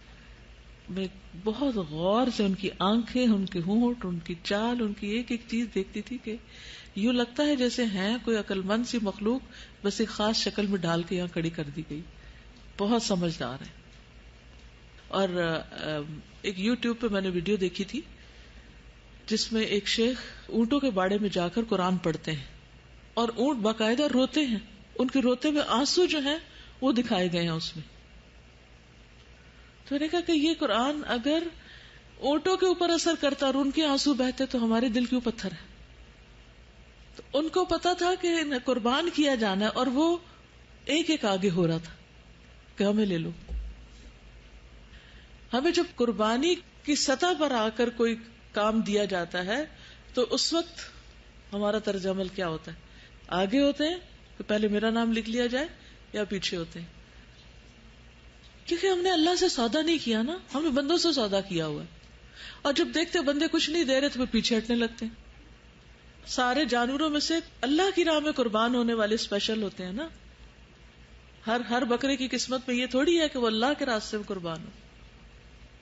میں بہت غور سے ان کی آنکھیں، ان کے ہونٹ، ان کی چال، ان کی ایک ایک چیز دیکھتی تھی کہ یوں لگتا ہے جیسے ہیں کوئی عقل مند سی مخلوق بس ایک خاص شکل میں ڈال کے یہاں کھڑی کر دی گئی. بہت سمجھدار ہے. اور ایک یوٹیوب پہ میں نے ویڈیو دیکھی تھی جس میں ایک شیخ اونٹوں کے باڑے میں جا کر قرآن پڑھتے ہیں اور اونٹ باقاعدہ روتے ہیں، ان کے روتے میں آنسو جو ہیں وہ دکھائے گئے ہیں اس میں. تو میں نے کہا کہ یہ قرآن اگر اونٹوں کے اوپر اثر کرتا اور ان کے آنسو بہتے تو ہمارے دل کیوں پتھر ہے. تو ان کو پتا تھا کہ قربان کیا جانا ہے اور وہ ایک ایک آگے ہو رہا تھا کہ ہمیں لے لو. ہمیں جب قربانی کی سطح پر آ کر کوئی کام دیا جاتا ہے تو اس وقت ہمارا طرز عمل کیا ہوتا ہے؟ آگے ہوتے ہیں کہ پہلے میرا نام لکھ لیا جائے، یا پیچھے ہوتے ہیں؟ کیونکہ ہم نے اللہ سے سودا نہیں کیا نا، ہم نے بندوں سے سودا کیا ہوا ہے. اور جب دیکھتے بندے کچھ نہیں دے رہے تو پھر پیچھے ہٹنے لگتے ہیں. سارے جانوروں میں سے اللہ کی راہ میں قربان ہونے والے اسپیشل ہوتے ہیں نا. ہر بکرے کی قسمت میں یہ تھوڑی ہے کہ وہ اللہ کے راستے میں قربان ہو.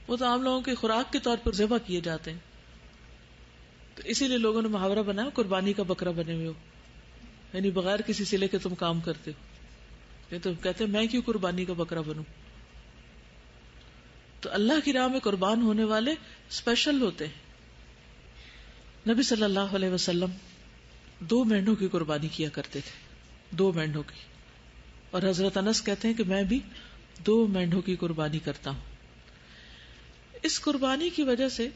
وہ تو عام لوگوں کی خوراک کے طور پر ذبح کیے جاتے ہیں. تو اسی لیے لوگوں نے محاورہ بنایا قربانی کا بکرا بنے ہوئے ہو، یعنی بغیر کسی صلے کے تم کام کرتے ہو. یہ تو کہتے ہیں میں کیوں قربانی کا بکرا بنوں. تو اللہ کی راہ میں قربان ہونے والے اسپیشل ہوتے ہیں. نبی صلی اللہ علیہ وسلم 2 مینڈوں کی قربانی کیا کرتے تھے، 2 مینڈوں کی. اور حضرت انس کہتے ہیں کہ میں بھی 2 مینڈوں کی قربانی کرتا ہوں. اس قربانی کی وجہ سے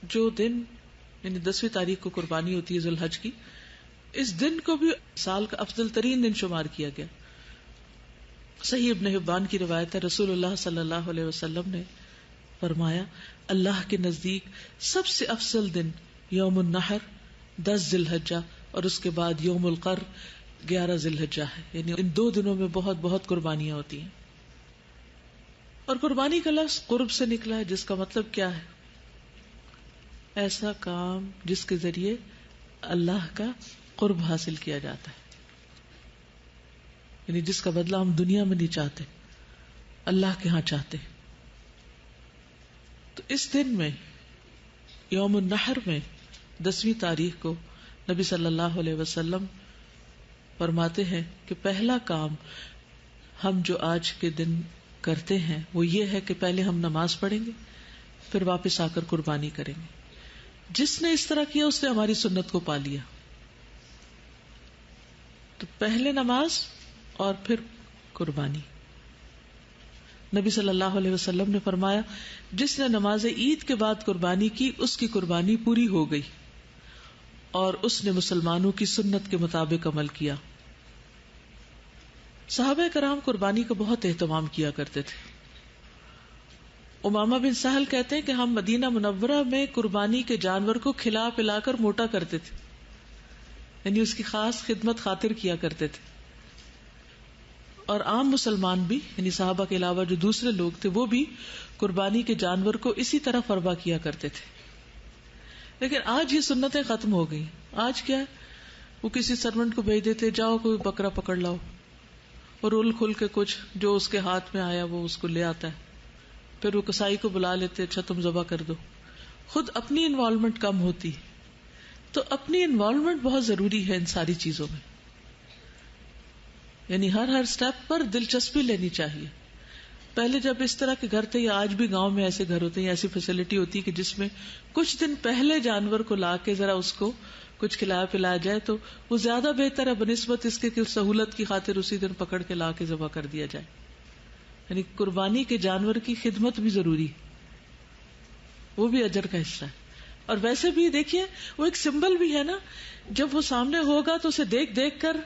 جو دن یعنی 10ویں تاریخ کو قربانی ہوتی ہے ذی الحج کی، اس دن کو بھی سال کا افضل ترین دن شمار کیا گیا. صحیح ابن حبان کی روایت ہے، رسول اللہ صلی اللہ علیہ وسلم نے فرمایا اللہ کے نزدیک سب سے افضل دن یوم النحر 10 ذی الحجہ اور اس کے بعد یوم القر 11 ذی الحجہ ہے. یعنی ان 2 دنوں میں بہت بہت قربانیاں ہوتی ہیں. اور قربانی کا لفظ قرب سے نکلا ہے، جس کا مطلب کیا ہے؟ ایسا کام جس کے ذریعے اللہ کا قرب حاصل کیا جاتا ہے، یعنی جس کا بدلہ ہم دنیا میں نہیں چاہتے، اللہ کے ہاں چاہتے. تو اس دن میں یوم النحر میں 10ویں تاریخ کو نبی صلی اللہ علیہ وسلم فرماتے ہیں کہ پہلا کام ہم جو آج کے دن کرتے ہیں وہ یہ ہے کہ پہلے ہم نماز پڑھیں گے، پھر واپس آ کر قربانی کریں گے. جس نے اس طرح کیا اس نے ہماری سنت کو پا لیا. تو پہلے نماز اور پھر قربانی. نبی صلی اللہ علیہ وسلم نے فرمایا جس نے نماز عید کے بعد قربانی کی اس کی قربانی پوری ہو گئی اور اس نے مسلمانوں کی سنت کے مطابق عمل کیا. صحابہ کرام قربانی کا بہت اہتمام کیا کرتے تھے. امامہ بن سہل کہتے ہیں کہ ہم مدینہ منورہ میں قربانی کے جانور کو کھلا پلا کر موٹا کرتے تھے، یعنی اس کی خاص خدمت خاطر کیا کرتے تھے. اور عام مسلمان بھی یعنی صحابہ کے علاوہ جو دوسرے لوگ تھے وہ بھی قربانی کے جانور کو اسی طرح فربا کیا کرتے تھے. لیکن آج یہ سنتیں ختم ہو گئی. آج کیا ہے، وہ کسی سرونٹ کو بھیج دیتے جاؤ کوئی بکرا پکڑ لاؤ، اور رول کھل کے کچھ جو اس کے ہاتھ میں آیا وہ اس کو لے آتا ہے. پھر وہ کسائی کو بلا لیتے اچھا تم ذبح کر دو. خود اپنی انوالومنٹ کم ہوتی تو اپنی انوالومنٹ بہت ضروری ہے ان ساری چیزوں میں، یعنی ہر سٹیپ پر دلچسپی لینی چاہیے. پہلے جب اس طرح کے گھر تھے، یا آج بھی گاؤں میں ایسے گھر ہوتے ہیں، ایسی فیسلٹی ہوتی ہے کہ جس میں کچھ دن پہلے جانور کو لا کے ذرا اس کو کچھ کھلایا پلایا جائے تو وہ زیادہ بہتر ہے بنسبت اس کے کہ سہولت کی خاطر اسی دن پکڑ کے لا کے ذبح کر دیا جائے. یعنی قربانی کے جانور کی خدمت بھی ضروری ہے، وہ بھی اجر کا حصہ ہے. اور ویسے بھی دیکھیے وہ ایک سمبل بھی ہے نا، جب وہ سامنے ہوگا تو اسے دیکھ دیکھ کر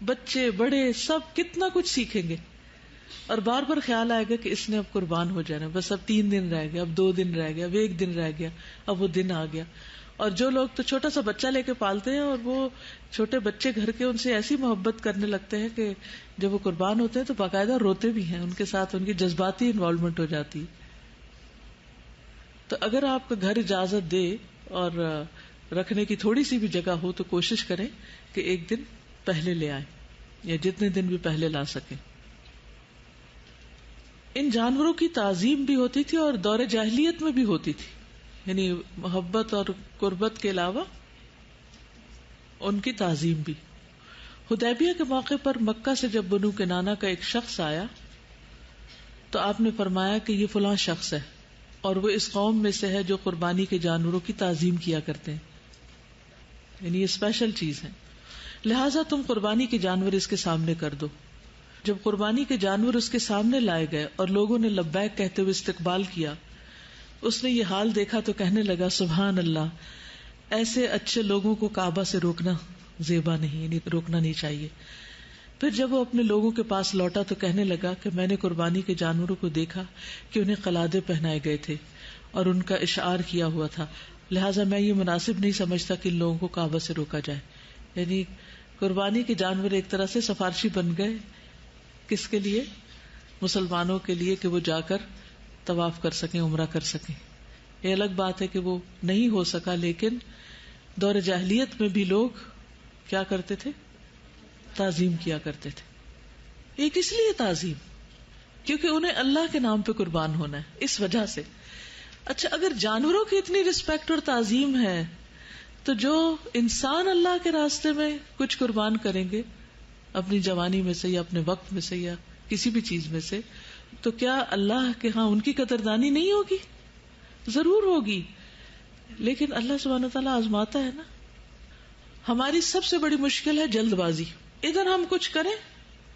بچے بڑے سب کتنا کچھ سیکھیں گے، اور بار بار خیال آئے گا کہ اس نے اب قربان ہو جانا، بس اب 3 دن رہ گیا، اب 2 دن رہ گیا، اب 1 دن رہ گیا، اب وہ دن آ گیا. اور جو لوگ تو چھوٹا سا بچہ لے کے پالتے ہیں اور وہ چھوٹے بچے گھر کے ان سے ایسی محبت کرنے لگتے ہیں کہ جب وہ قربان ہوتے ہیں تو باقاعدہ روتے بھی ہیں، ان کے ساتھ ان کی جذباتی انوالومنٹ ہو جاتی ہے. تو اگر آپ کا گھر اجازت دے اور رکھنے کی تھوڑی سی بھی جگہ ہو تو کوشش کریں کہ ایک دن پہلے لے آئیں، یا جتنے دن بھی پہلے لا سکیں. ان جانوروں کی تعظیم بھی ہوتی تھی اور دور جاہلیت میں بھی ہوتی تھی، یعنی محبت اور قربت کے علاوہ ان کی تعظیم بھی. حدیبیہ کے موقع پر مکہ سے جب بنو کنانہ کا ایک شخص آیا تو آپ نے فرمایا کہ یہ فلاں شخص ہے اور وہ اس قوم میں سے ہے جو قربانی کے جانوروں کی تعظیم کیا کرتے ہیں، یعنی یہ اسپیشل چیز ہے، لہٰذا تم قربانی کے جانور اس کے سامنے کر دو. جب قربانی کے جانور اس کے سامنے لائے گئے اور لوگوں نے لبیک کہتے ہوئے استقبال کیا، اس نے یہ حال دیکھا تو کہنے لگا سبحان اللہ، ایسے اچھے لوگوں کو کعبہ سے روکنا زیبا نہیں، یعنی روکنا نہیں چاہیے. پھر جب وہ اپنے لوگوں کے پاس لوٹا تو کہنے لگا کہ میں نے قربانی کے جانوروں کو دیکھا کہ انہیں قلادے پہنائے گئے تھے اور ان کا اشعار کیا ہوا تھا، لہٰذا میں یہ مناسب نہیں سمجھتا کہ ان لوگوں کو کعبہ سے روکا جائے. یعنی قربانی کے جانور ایک طرح سے سفارشی بن گئے، کس کے لیے؟ مسلمانوں کے لیے، کہ وہ جا کر طواف کر سکیں، عمرہ کر سکیں. یہ الگ بات ہے کہ وہ نہیں ہو سکا، لیکن دور جاہلیت میں بھی لوگ کیا کرتے تھے؟ تعظیم کیا کرتے تھے. یہ کس لیے تعظیم؟ کیونکہ انہیں اللہ کے نام پہ قربان ہونا ہے، اس وجہ سے. اچھا، اگر جانوروں کی اتنی رسپیکٹ اور تعظیم ہے تو جو انسان اللہ کے راستے میں کچھ قربان کریں گے اپنی جوانی میں سے یا اپنے وقت میں سے یا کسی بھی چیز میں سے، تو کیا اللہ کے ہاں ان کی قدردانی نہیں ہوگی؟ ضرور ہوگی. لیکن اللہ سبحانہ وتعالیٰ آزماتا ہے نا. ہماری سب سے بڑی مشکل ہے جلد بازی. ادھر ہم کچھ کریں،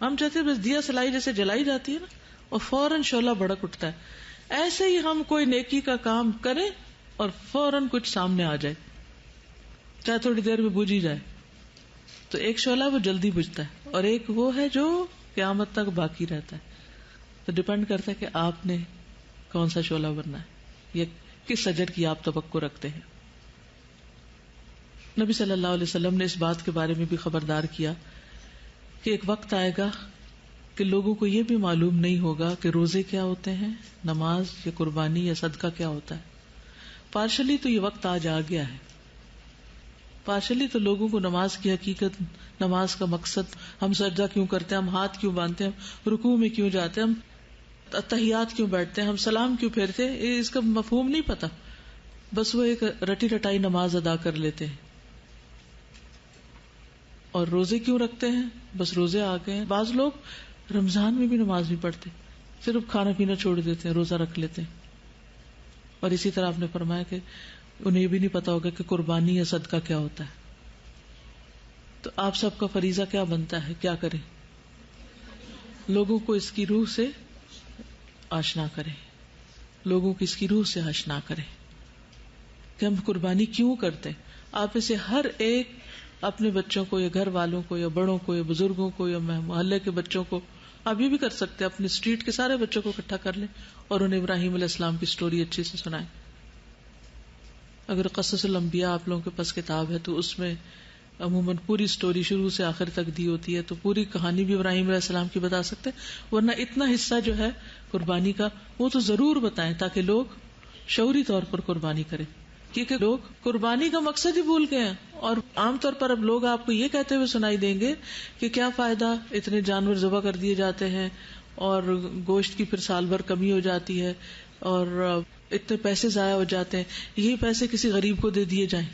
ہم چاہتے بس دیا سلائی جیسے جلائی جاتی ہے نا اور فوراً شعلہ بھڑک اٹھتا ہے، ایسے ہی ہم کوئی نیکی کا کام کریں اور فوراً کچھ سامنے آ جائے، چاہے تھوڑی دیر میں بجھ ہی جائے. تو ایک شعلہ وہ جلدی بجھتا ہے اور ایک وہ ہے جو قیامت تک باقی رہتا ہے. تو ڈپینڈ کرتا ہے کہ آپ نے کون سا شعلہ بننا ہے یا کس اجر کی آپ توقع رکھتے ہیں. نبی صلی اللہ علیہ وسلم نے اس بات کے بارے میں بھی خبردار کیا کہ ایک وقت آئے گا کہ لوگوں کو یہ بھی معلوم نہیں ہوگا کہ روزے کیا ہوتے ہیں، نماز یا قربانی یا صدقہ کیا ہوتا ہے. پارشلی تو یہ وقت آج آ گیا ہے. پارشلی تو لوگوں کو نماز کی حقیقت، نماز کا مقصد، ہم سجدہ کیوں کرتے ہیں، ہم ہاتھ کیوں باندھتے ہیں، ہم رکوع میں کیوں جاتے ہیں، ہم تحیات کیوں بیٹھتے ہیں، ہم سلام کیوں پھیرتے ہیں، اس کا مفہوم نہیں پتا. بس وہ ایک رٹی رٹائی نماز ادا کر لیتے ہیں. اور روزے کیوں رکھتے ہیں؟ بس روزے آ گئے ہیں. بعض لوگ رمضان میں بھی نماز نہیں پڑھتے، صرف کھانا پینا چھوڑ دیتے ہیں، روزہ رکھ لیتے ہیں. اور اسی طرح آپ نے فرمایا کہ انہیں یہ بھی نہیں پتا ہوگا کہ قربانی یا صدقہ کیا ہوتا ہے. تو آپ سب کا فریضہ کیا بنتا ہے؟ کیا کریں؟ لوگوں کو اس کی روح سے آشنا کریں، لوگوں کی اس کی روح سے آشنا کریں کہ ہم قربانی کیوں کرتے ہیں. آپ اسے ہر ایک اپنے بچوں کو یا گھر والوں کو یا بڑوں کو یا بزرگوں کو یا محلے کے بچوں کو، آپ یہ بھی کر سکتے ہیں، اپنے اسٹریٹ کے سارے بچوں کو اکٹھا کر لیں اور انہیں ابراہیم علیہ السلام کی سٹوری اچھے سے سنائیں. اگر قصص الانبیاء آپ لوگوں کے پاس کتاب ہے تو اس میں عموماً پوری سٹوری شروع سے آخر تک دی ہوتی ہے، تو پوری کہانی بھی ابراہیم علیہ السلام کی بتا سکتے ہیں. ورنہ اتنا حصہ جو ہے قربانی کا وہ تو ضرور بتائیں تاکہ لوگ شعوری طور پر قربانی کریں، کیونکہ لوگ قربانی کا مقصد ہی بھول گئے ہیں. اور عام طور پر اب لوگ آپ کو یہ کہتے ہوئے سنائی دیں گے کہ کیا فائدہ، اتنے جانور ذبح کر دیے جاتے ہیں اور گوشت کی پھر سال بھر کمی ہو جاتی ہے اور اتنے پیسے ضائع ہو جاتے ہیں، یہی پیسے کسی غریب کو دے دیے جائیں.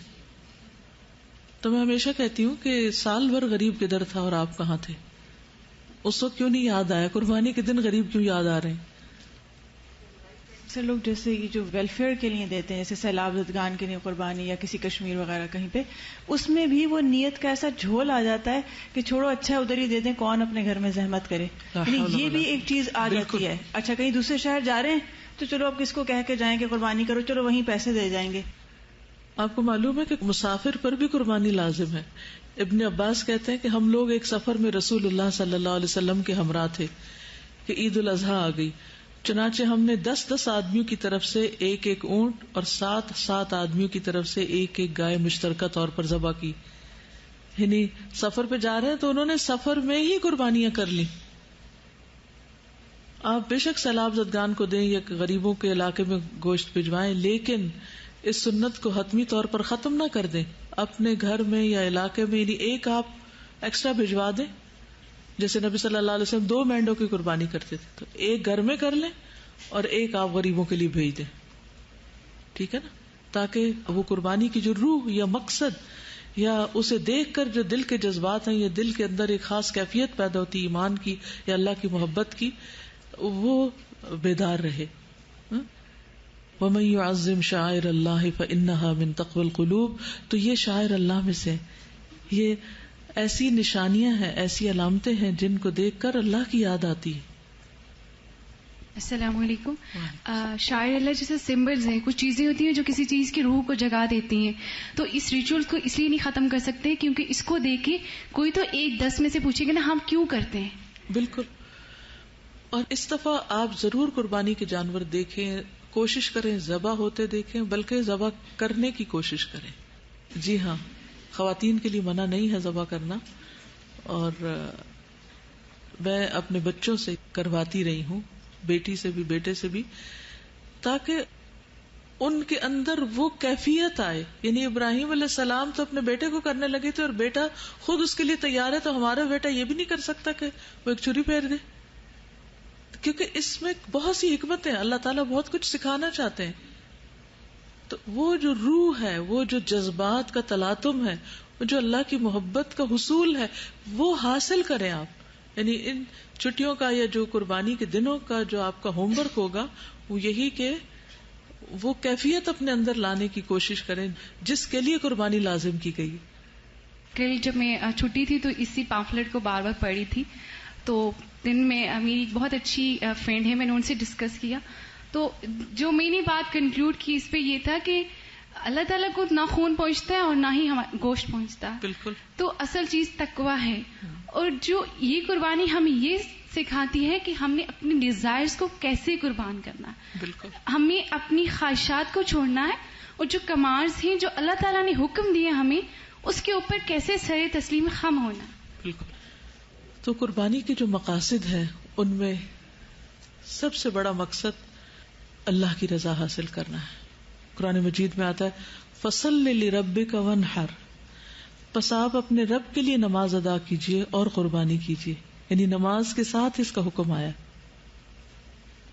تو میں ہمیشہ کہتی ہوں کہ سال بھر غریب کدھر تھا اور آپ کہاں تھے؟ اس وقت کیوں نہیں یاد آیا؟ قربانی کے دن غریب کیوں یاد آ رہے ہیں؟ سر لوگ جیسے یہ جو ویلفیئر کے لیے دیتے ہیں، جیسے سیلاب زدگان کے لیے قربانی یا کسی کشمیر وغیرہ کہیں پہ، اس میں بھی وہ نیت کا ایسا جھول آ جاتا ہے کہ چھوڑو اچھا ادھر ہی دے دیں، کون اپنے گھر میں زحمت کرے. یعنی یہ بھی ایک چیز آ جاتی ہے. اچھا کہیں دوسرے شہر جا رہے ہیں تو چلو اب کس کو کہہ کے جائیں کہ قربانی کرو، چلو وہیں پیسے دے جائیں گے. آپ کو معلوم ہے کہ مسافر پر بھی قربانی لازم ہے. ابن عباس کہتے ہیں کہ ہم لوگ ایک سفر میں رسول اللہ صلی اللہ علیہ وسلم کے ہمراہ تھے کہ عید الاضحیٰ آ گئی، چنانچہ ہم نے 10 آدمیوں کی طرف سے ایک اونٹ اور 7 آدمیوں کی طرف سے ایک گائے مشترکہ طور پر ذبح کی. یعنی سفر پہ جا رہے ہیں تو انہوں نے سفر میں ہی قربانیاں کر لی. آپ بے شک سیلاب زدگان کو دیں یا غریبوں کے علاقے میں گوشت بھجوائیں، لیکن اس سنت کو حتمی طور پر ختم نہ کر دیں. اپنے گھر میں یا علاقے میں یعنی ایک آپ ایکسٹرا بھجوا دیں. جیسے نبی صلی اللہ علیہ وسلم 2 مینڈوں کی قربانی کرتے تھے، تو ایک گھر میں کر لیں اور ایک آپ غریبوں کے لیے بھیج دیں. ٹھیک ہے نا؟ تاکہ وہ قربانی کی جو روح یا مقصد یا اسے دیکھ کر جو دل کے جذبات ہیں یا دل کے اندر ایک خاص کیفیت پیدا ہوتی ہے ایمان کی یا اللہ کی محبت کی، وہ بیدار رہے. وَمَن يُعَظِّمْ شَعَائِرَ اللَّهِ فَإِنَّهَا مِن تَقْوَى الْقُلُوبِ. تو یہ شاعر اللہ میں سے، یہ ایسی نشانیاں ہیں، ایسی علامتیں ہیں جن کو دیکھ کر اللہ کی یاد آتی ہے. السلام علیکم. شاعر اللہ جیسے سمبلز ہیں، کچھ چیزیں ہوتی ہیں جو کسی چیز کی روح کو جگا دیتی ہیں، تو اس ریچولز کو اس لیے نہیں ختم کر سکتے کیونکہ اس کو دیکھ کے کوئی تو 1-10 میں سے پوچھے گا نا ہم کیوں کرتے ہیں. بالکل. اور اس دفعہ آپ ضرور قربانی کے جانور دیکھیں، کوشش کریں ذبح ہوتے دیکھیں، بلکہ ذبح کرنے کی کوشش کریں. جی ہاں، خواتین کے لیے منع نہیں ہے ذبح کرنا، اور میں اپنے بچوں سے کرواتی رہی ہوں، بیٹی سے بھی بیٹے سے بھی، تاکہ ان کے اندر وہ کیفیت آئے. یعنی ابراہیم علیہ السلام تو اپنے بیٹے کو کرنے لگے تھے اور بیٹا خود اس کے لیے تیار ہے، تو ہمارا بیٹا یہ بھی نہیں کر سکتا کہ وہ ایک چھری پھیر دے؟ کیونکہ اس میں بہت سی حکمت ہیں، اللہ تعالیٰ بہت کچھ سکھانا چاہتے ہیں. تو وہ جو روح ہے، وہ جو جذبات کا تلاطم ہے، وہ جو اللہ کی محبت کا حصول ہے، وہ حاصل کریں آپ. یعنی ان چھٹیوں کا یا جو قربانی کے دنوں کا جو آپ کا ہوم ورک ہوگا، وہ یہی کہ وہ کیفیت اپنے اندر لانے کی کوشش کریں جس کے لیے قربانی لازم کی گئی. کل جب میں چھٹی تھی تو اسی پامفلٹ کو بار بار پڑھی تھی، تو دن میں میری بہت اچھی فرینڈ ہے، میں نے ان سے ڈسکس کیا، تو جو میں نے بات کنکلوڈ کی اس پہ یہ تھا کہ اللہ تعالیٰ کو نہ خون پہنچتا ہے اور نہ ہی گوشت پہنچتا ہے. بالکل. تو اصل چیز تقویٰ ہے، اور جو یہ قربانی ہمیں یہ سکھاتی ہے کہ ہم نے اپنے ڈیزائرز کو کیسے قربان کرنا ہے. بالکل. ہمیں اپنی خواہشات کو چھوڑنا ہے، اور جو کمانڈز ہیں جو اللہ تعالیٰ نے حکم دیے ہمیں، اس کے اوپر کیسے سر تسلیم خم ہونا. بالکل. تو قربانی کے جو مقاصد ہیں ان میں سب سے بڑا مقصد اللہ کی رضا حاصل کرنا ہے. قرآن مجید میں آتا ہے فَصَلِّ لِرَبِّكَ وَانْحَرْ، پس آپ اپنے رب کے لیے نماز ادا کیجیے اور قربانی کیجیے. یعنی نماز کے ساتھ اس کا حکم آیا.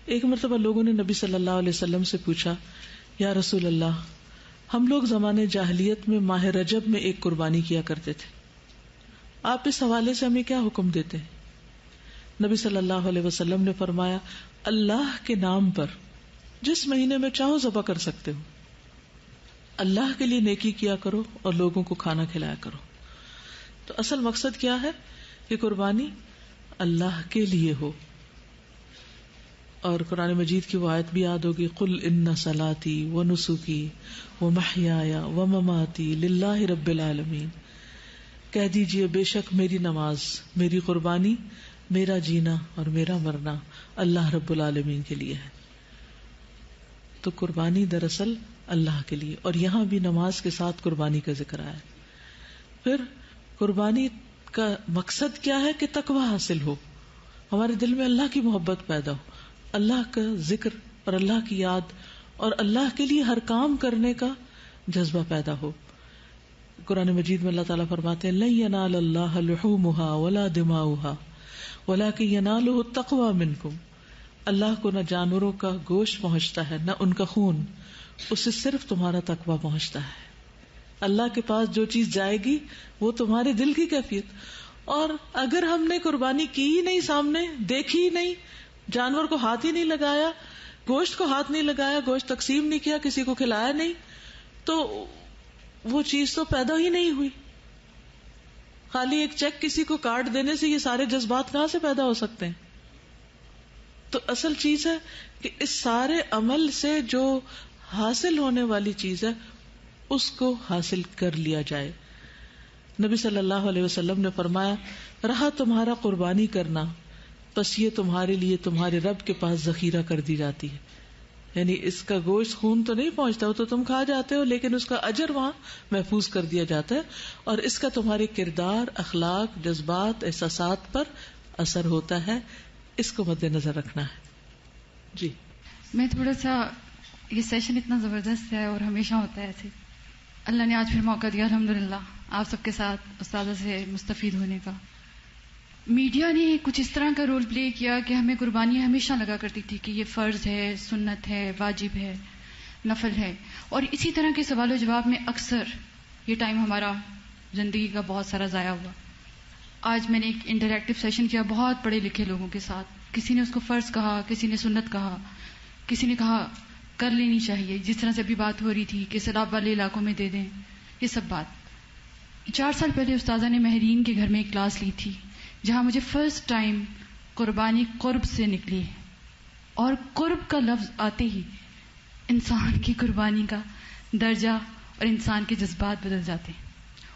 ایک مرتبہ لوگوں نے نبی صلی اللہ علیہ وسلم سے پوچھا، یا رسول اللہ، ہم لوگ زمانے جاہلیت میں ماہ رجب میں ایک قربانی کیا کرتے تھے، آپ اس حوالے سے ہمیں کیا حکم دیتے ہیں؟ نبی صلی اللہ علیہ وسلم نے فرمایا، اللہ کے نام پر جس مہینے میں چاہو ذبح کر سکتے ہو، اللہ کے لیے نیکی کیا کرو اور لوگوں کو کھانا کھلایا کرو. تو اصل مقصد کیا ہے کہ قربانی اللہ کے لیے ہو. اور قرآن مجید کی وہ آیت بھی یاد ہوگی، قل ان صلاتی ونسکی ومحیایا ومماتی للہ رب العالمین. کہہ دیجئے بے شک میری نماز، میری قربانی، میرا جینا اور میرا مرنا اللہ رب العالمین کے لیے ہے. تو قربانی دراصل اللہ کے لیے، اور یہاں بھی نماز کے ساتھ قربانی کا ذکر آیا. پھر قربانی کا مقصد کیا ہے کہ تقویٰ حاصل ہو، ہمارے دل میں اللہ کی محبت پیدا ہو، اللہ کا ذکر اور اللہ کی یاد اور اللہ کے لیے ہر کام کرنے کا جذبہ پیدا ہو. قرآن مجید میں اللہ تعالیٰ فرماتے ہیں لن ینال اللہ لحومها ولا دماؤها ولکن ینالہ التقوی منکم. اللہ کو نہ جانوروں کا گوشت پہنچتا ہے نہ ان کا خون، اسے صرف تمہارا تقویٰ پہنچتا ہے. اللہ کے پاس جو چیز جائے گی وہ تمہارے دل کی کیفیت. اور اگر ہم نے قربانی کی ہی نہیں, سامنے دیکھی ہی نہیں, جانور کو ہاتھ ہی نہیں لگایا, گوشت کو ہاتھ نہیں لگایا, گوشت تقسیم نہیں کیا, کسی کو کھلایا نہیں, تو وہ چیز تو پیدا ہی نہیں ہوئی. خالی ایک چیک کسی کو کارڈ دینے سے یہ سارے جذبات کہاں سے پیدا ہو سکتے ہیں؟ تو اصل چیز ہے کہ اس سارے عمل سے جو حاصل ہونے والی چیز ہے اس کو حاصل کر لیا جائے. نبی صلی اللہ علیہ وسلم نے فرمایا, رہا تمہارا قربانی کرنا, بس یہ تمہارے لیے تمہارے رب کے پاس ذخیرہ کر دی جاتی ہے. یعنی اس کا گوشت خون تو نہیں پہنچتا, وہ تو تم کھا جاتے ہو, لیکن اس کا اجر وہاں محفوظ کر دیا جاتا ہے, اور اس کا تمہارے کردار, اخلاق, جذبات, احساسات پر اثر ہوتا ہے. اس کو مد نظر رکھنا ہے. جی میں تھوڑا سا, یہ سیشن اتنا زبردست ہے اور ہمیشہ ہوتا ہے ایسے, اللہ نے آج پھر موقع دیا الحمدللہ آپ سب کے ساتھ استاذہ سے مستفید ہونے کا. میڈیا نے کچھ اس طرح کا رول پلے کیا کہ ہمیں قربانیاں ہمیشہ لگا کرتی تھی کہ یہ فرض ہے, سنت ہے, واجب ہے, نفل ہے, اور اسی طرح کے سوال و جواب میں اکثر یہ ٹائم ہمارا زندگی کا بہت سارا ضائع ہوا. آج میں نے ایک انٹریکٹیو سیشن کیا بہت پڑھے لکھے لوگوں کے ساتھ. کسی نے اس کو فرض کہا, کسی نے سنت کہا, کسی نے کہا کر لینی چاہیے, جس طرح سے ابھی بات ہو رہی تھی کہ سیلاب والے علاقوں میں دے دیں, یہ سب بات. 4 سال پہلے استاذہ نے مہرین کے گھر میں ایک کلاس لی تھی جہاں مجھے فرسٹ ٹائم قربانی قرب سے نکلی, اور قرب کا لفظ آتے ہی انسان کی قربانی کا درجہ اور انسان کے جذبات بدل جاتے ہیں.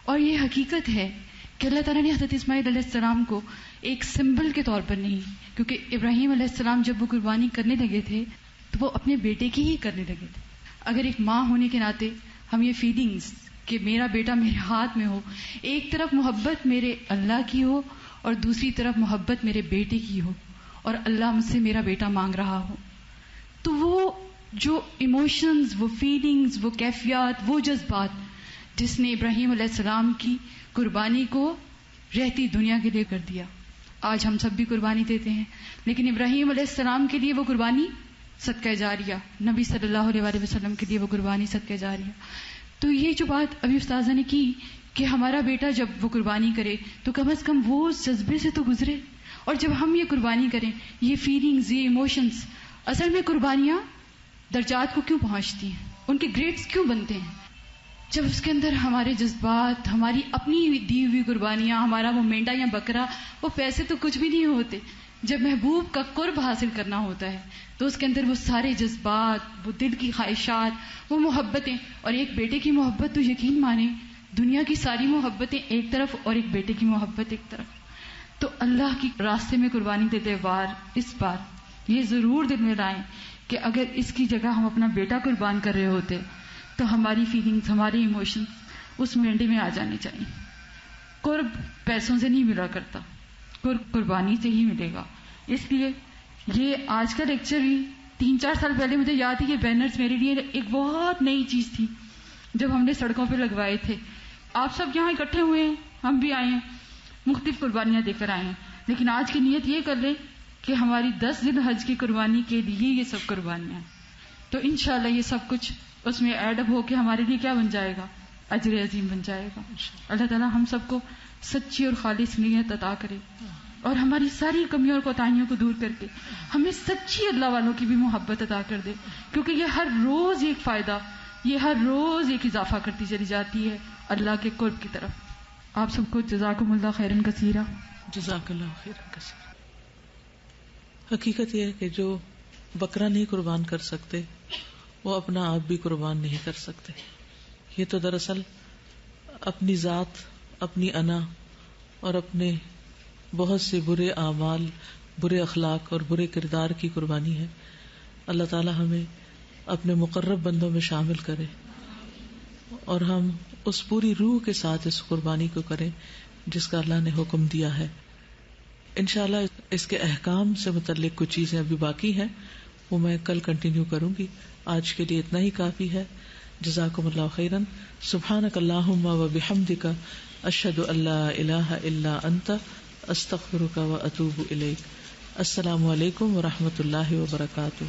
اور یہ حقیقت ہے کہ اللہ تعالیٰ نے حضرت اسماعیل علیہ السلام کو ایک سمبل کے طور پر نہیں, کیونکہ ابراہیم علیہ السلام جب وہ قربانی کرنے لگے تھے تو وہ اپنے بیٹے کی ہی کرنے لگے تھے. اگر ایک ماں ہونے کے ناطے ہم یہ فیلنگز کہ میرا بیٹا میرے ہاتھ میں ہو, ایک طرف محبت میرے اللہ کی ہو اور دوسری طرف محبت میرے بیٹے کی ہو, اور اللہ مجھ سے میرا بیٹا مانگ رہا ہو, تو وہ جو ایموشنز, وہ فیلنگز, وہ کیفیات, وہ جذبات جس نے ابراہیم علیہ السلام کی قربانی کو رہتی دنیا کے لیے کر دیا. آج ہم سب بھی قربانی دیتے ہیں, لیکن ابراہیم علیہ السلام کے لیے وہ قربانی صدقہ جاریہ, نبی صلی اللہ علیہ وسلم کے لیے وہ قربانی صدقہ جاریہ. تو یہ جو بات ابھی استاذہ نے کی کہ ہمارا بیٹا جب وہ قربانی کرے تو کم از کم وہ اس جذبے سے تو گزرے, اور جب ہم یہ قربانی کریں, یہ فیلنگز, یہ ایموشنز, اصل میں قربانیاں درجات کو کیوں پہنچتی ہیں, ان کے گریڈز کیوں بنتے ہیں؟ جب اس کے اندر ہمارے جذبات, ہماری اپنی دی ہوئی قربانیاں, ہمارا وہ مینڈا یا بکرا, وہ پیسے تو کچھ بھی نہیں ہوتے. جب محبوب کا قرب حاصل کرنا ہوتا ہے تو اس کے اندر وہ سارے جذبات, وہ دل کی خواہشات, وہ محبتیں, اور ایک بیٹے کی محبت تو یقین مانیں دنیا کی ساری محبتیں ایک طرف اور ایک بیٹے کی محبت ایک طرف. تو اللہ کی راستے میں قربانی دیتے اس بار یہ ضرور دل میں لائیں کہ اگر اس کی جگہ ہم اپنا بیٹا قربان کر رہے ہوتے تو ہماری فیلنگز, ہماری ایموشنز اس مینڈے میں آ جانی چاہیے. قرب پیسوں سے نہیں ملا کرتا, قرب قربانی سے ہی ملے گا. اس لیے یہ آج کا لیکچر بھی 3-4 سال پہلے مجھے یاد ہے, یہ بینرز میرے لیے ایک بہت نئی چیز تھی جب ہم نے سڑکوں پہ لگوائے تھے. آپ سب یہاں اکٹھے ہوئے ہیں, ہم بھی آئے ہیں, مختلف قربانیاں دے کر آئے ہیں, لیکن آج کی نیت یہ کر لیں کہ ہماری 10 ذی الحج کی قربانی کے لیے یہ سب قربانیاں ہیں. تو انشاءاللہ یہ سب کچھ اس میں ایڈ اپ ہو کے ہمارے لیے کیا بن جائے گا, اجر عظیم بن جائے گا. اللہ تعالیٰ ہم سب کو سچی اور خالص نیت عطا کرے, اور ہماری ساری کمیوں اور کوتاہیوں کو دور کر کے ہمیں سچی اللہ والوں کی بھی محبت عطا کر دے, کیونکہ یہ ہر روز ایک فائدہ, یہ ہر روز ایک اضافہ کرتی چلی جاتی ہے اللہ کے قرب کی طرف. آپ سب کو جزاکم اللہ خیرن کثیرا. جزاک اللہ خیرن کثیرا. حقیقت یہ ہے کہ جو بکرا نہیں قربان کر سکتے وہ اپنا آپ بھی قربان نہیں کر سکتے. یہ تو دراصل اپنی ذات, اپنی انا اور اپنے بہت سے برے اعمال, برے اخلاق اور برے کردار کی قربانی ہے. اللہ تعالی ہمیں اپنے مقرب بندوں میں شامل کرے اور ہم اس پوری روح کے ساتھ اس قربانی کو کریں جس کا اللہ نے حکم دیا ہے. انشاءاللہ اس کے احکام سے متعلق کچھ چیزیں ابھی باقی ہیں, وہ میں کل کنٹینیو کروں گی. آج کے لیے اتنا ہی کافی ہے. جزاکم اللہ خیرا. سبحانک اللہم و بحمدک, اشہد ان لا الہ الا انت, استغفرک و اتوب الیک. السلام علیکم و رحمۃ اللہ وبرکاتہ.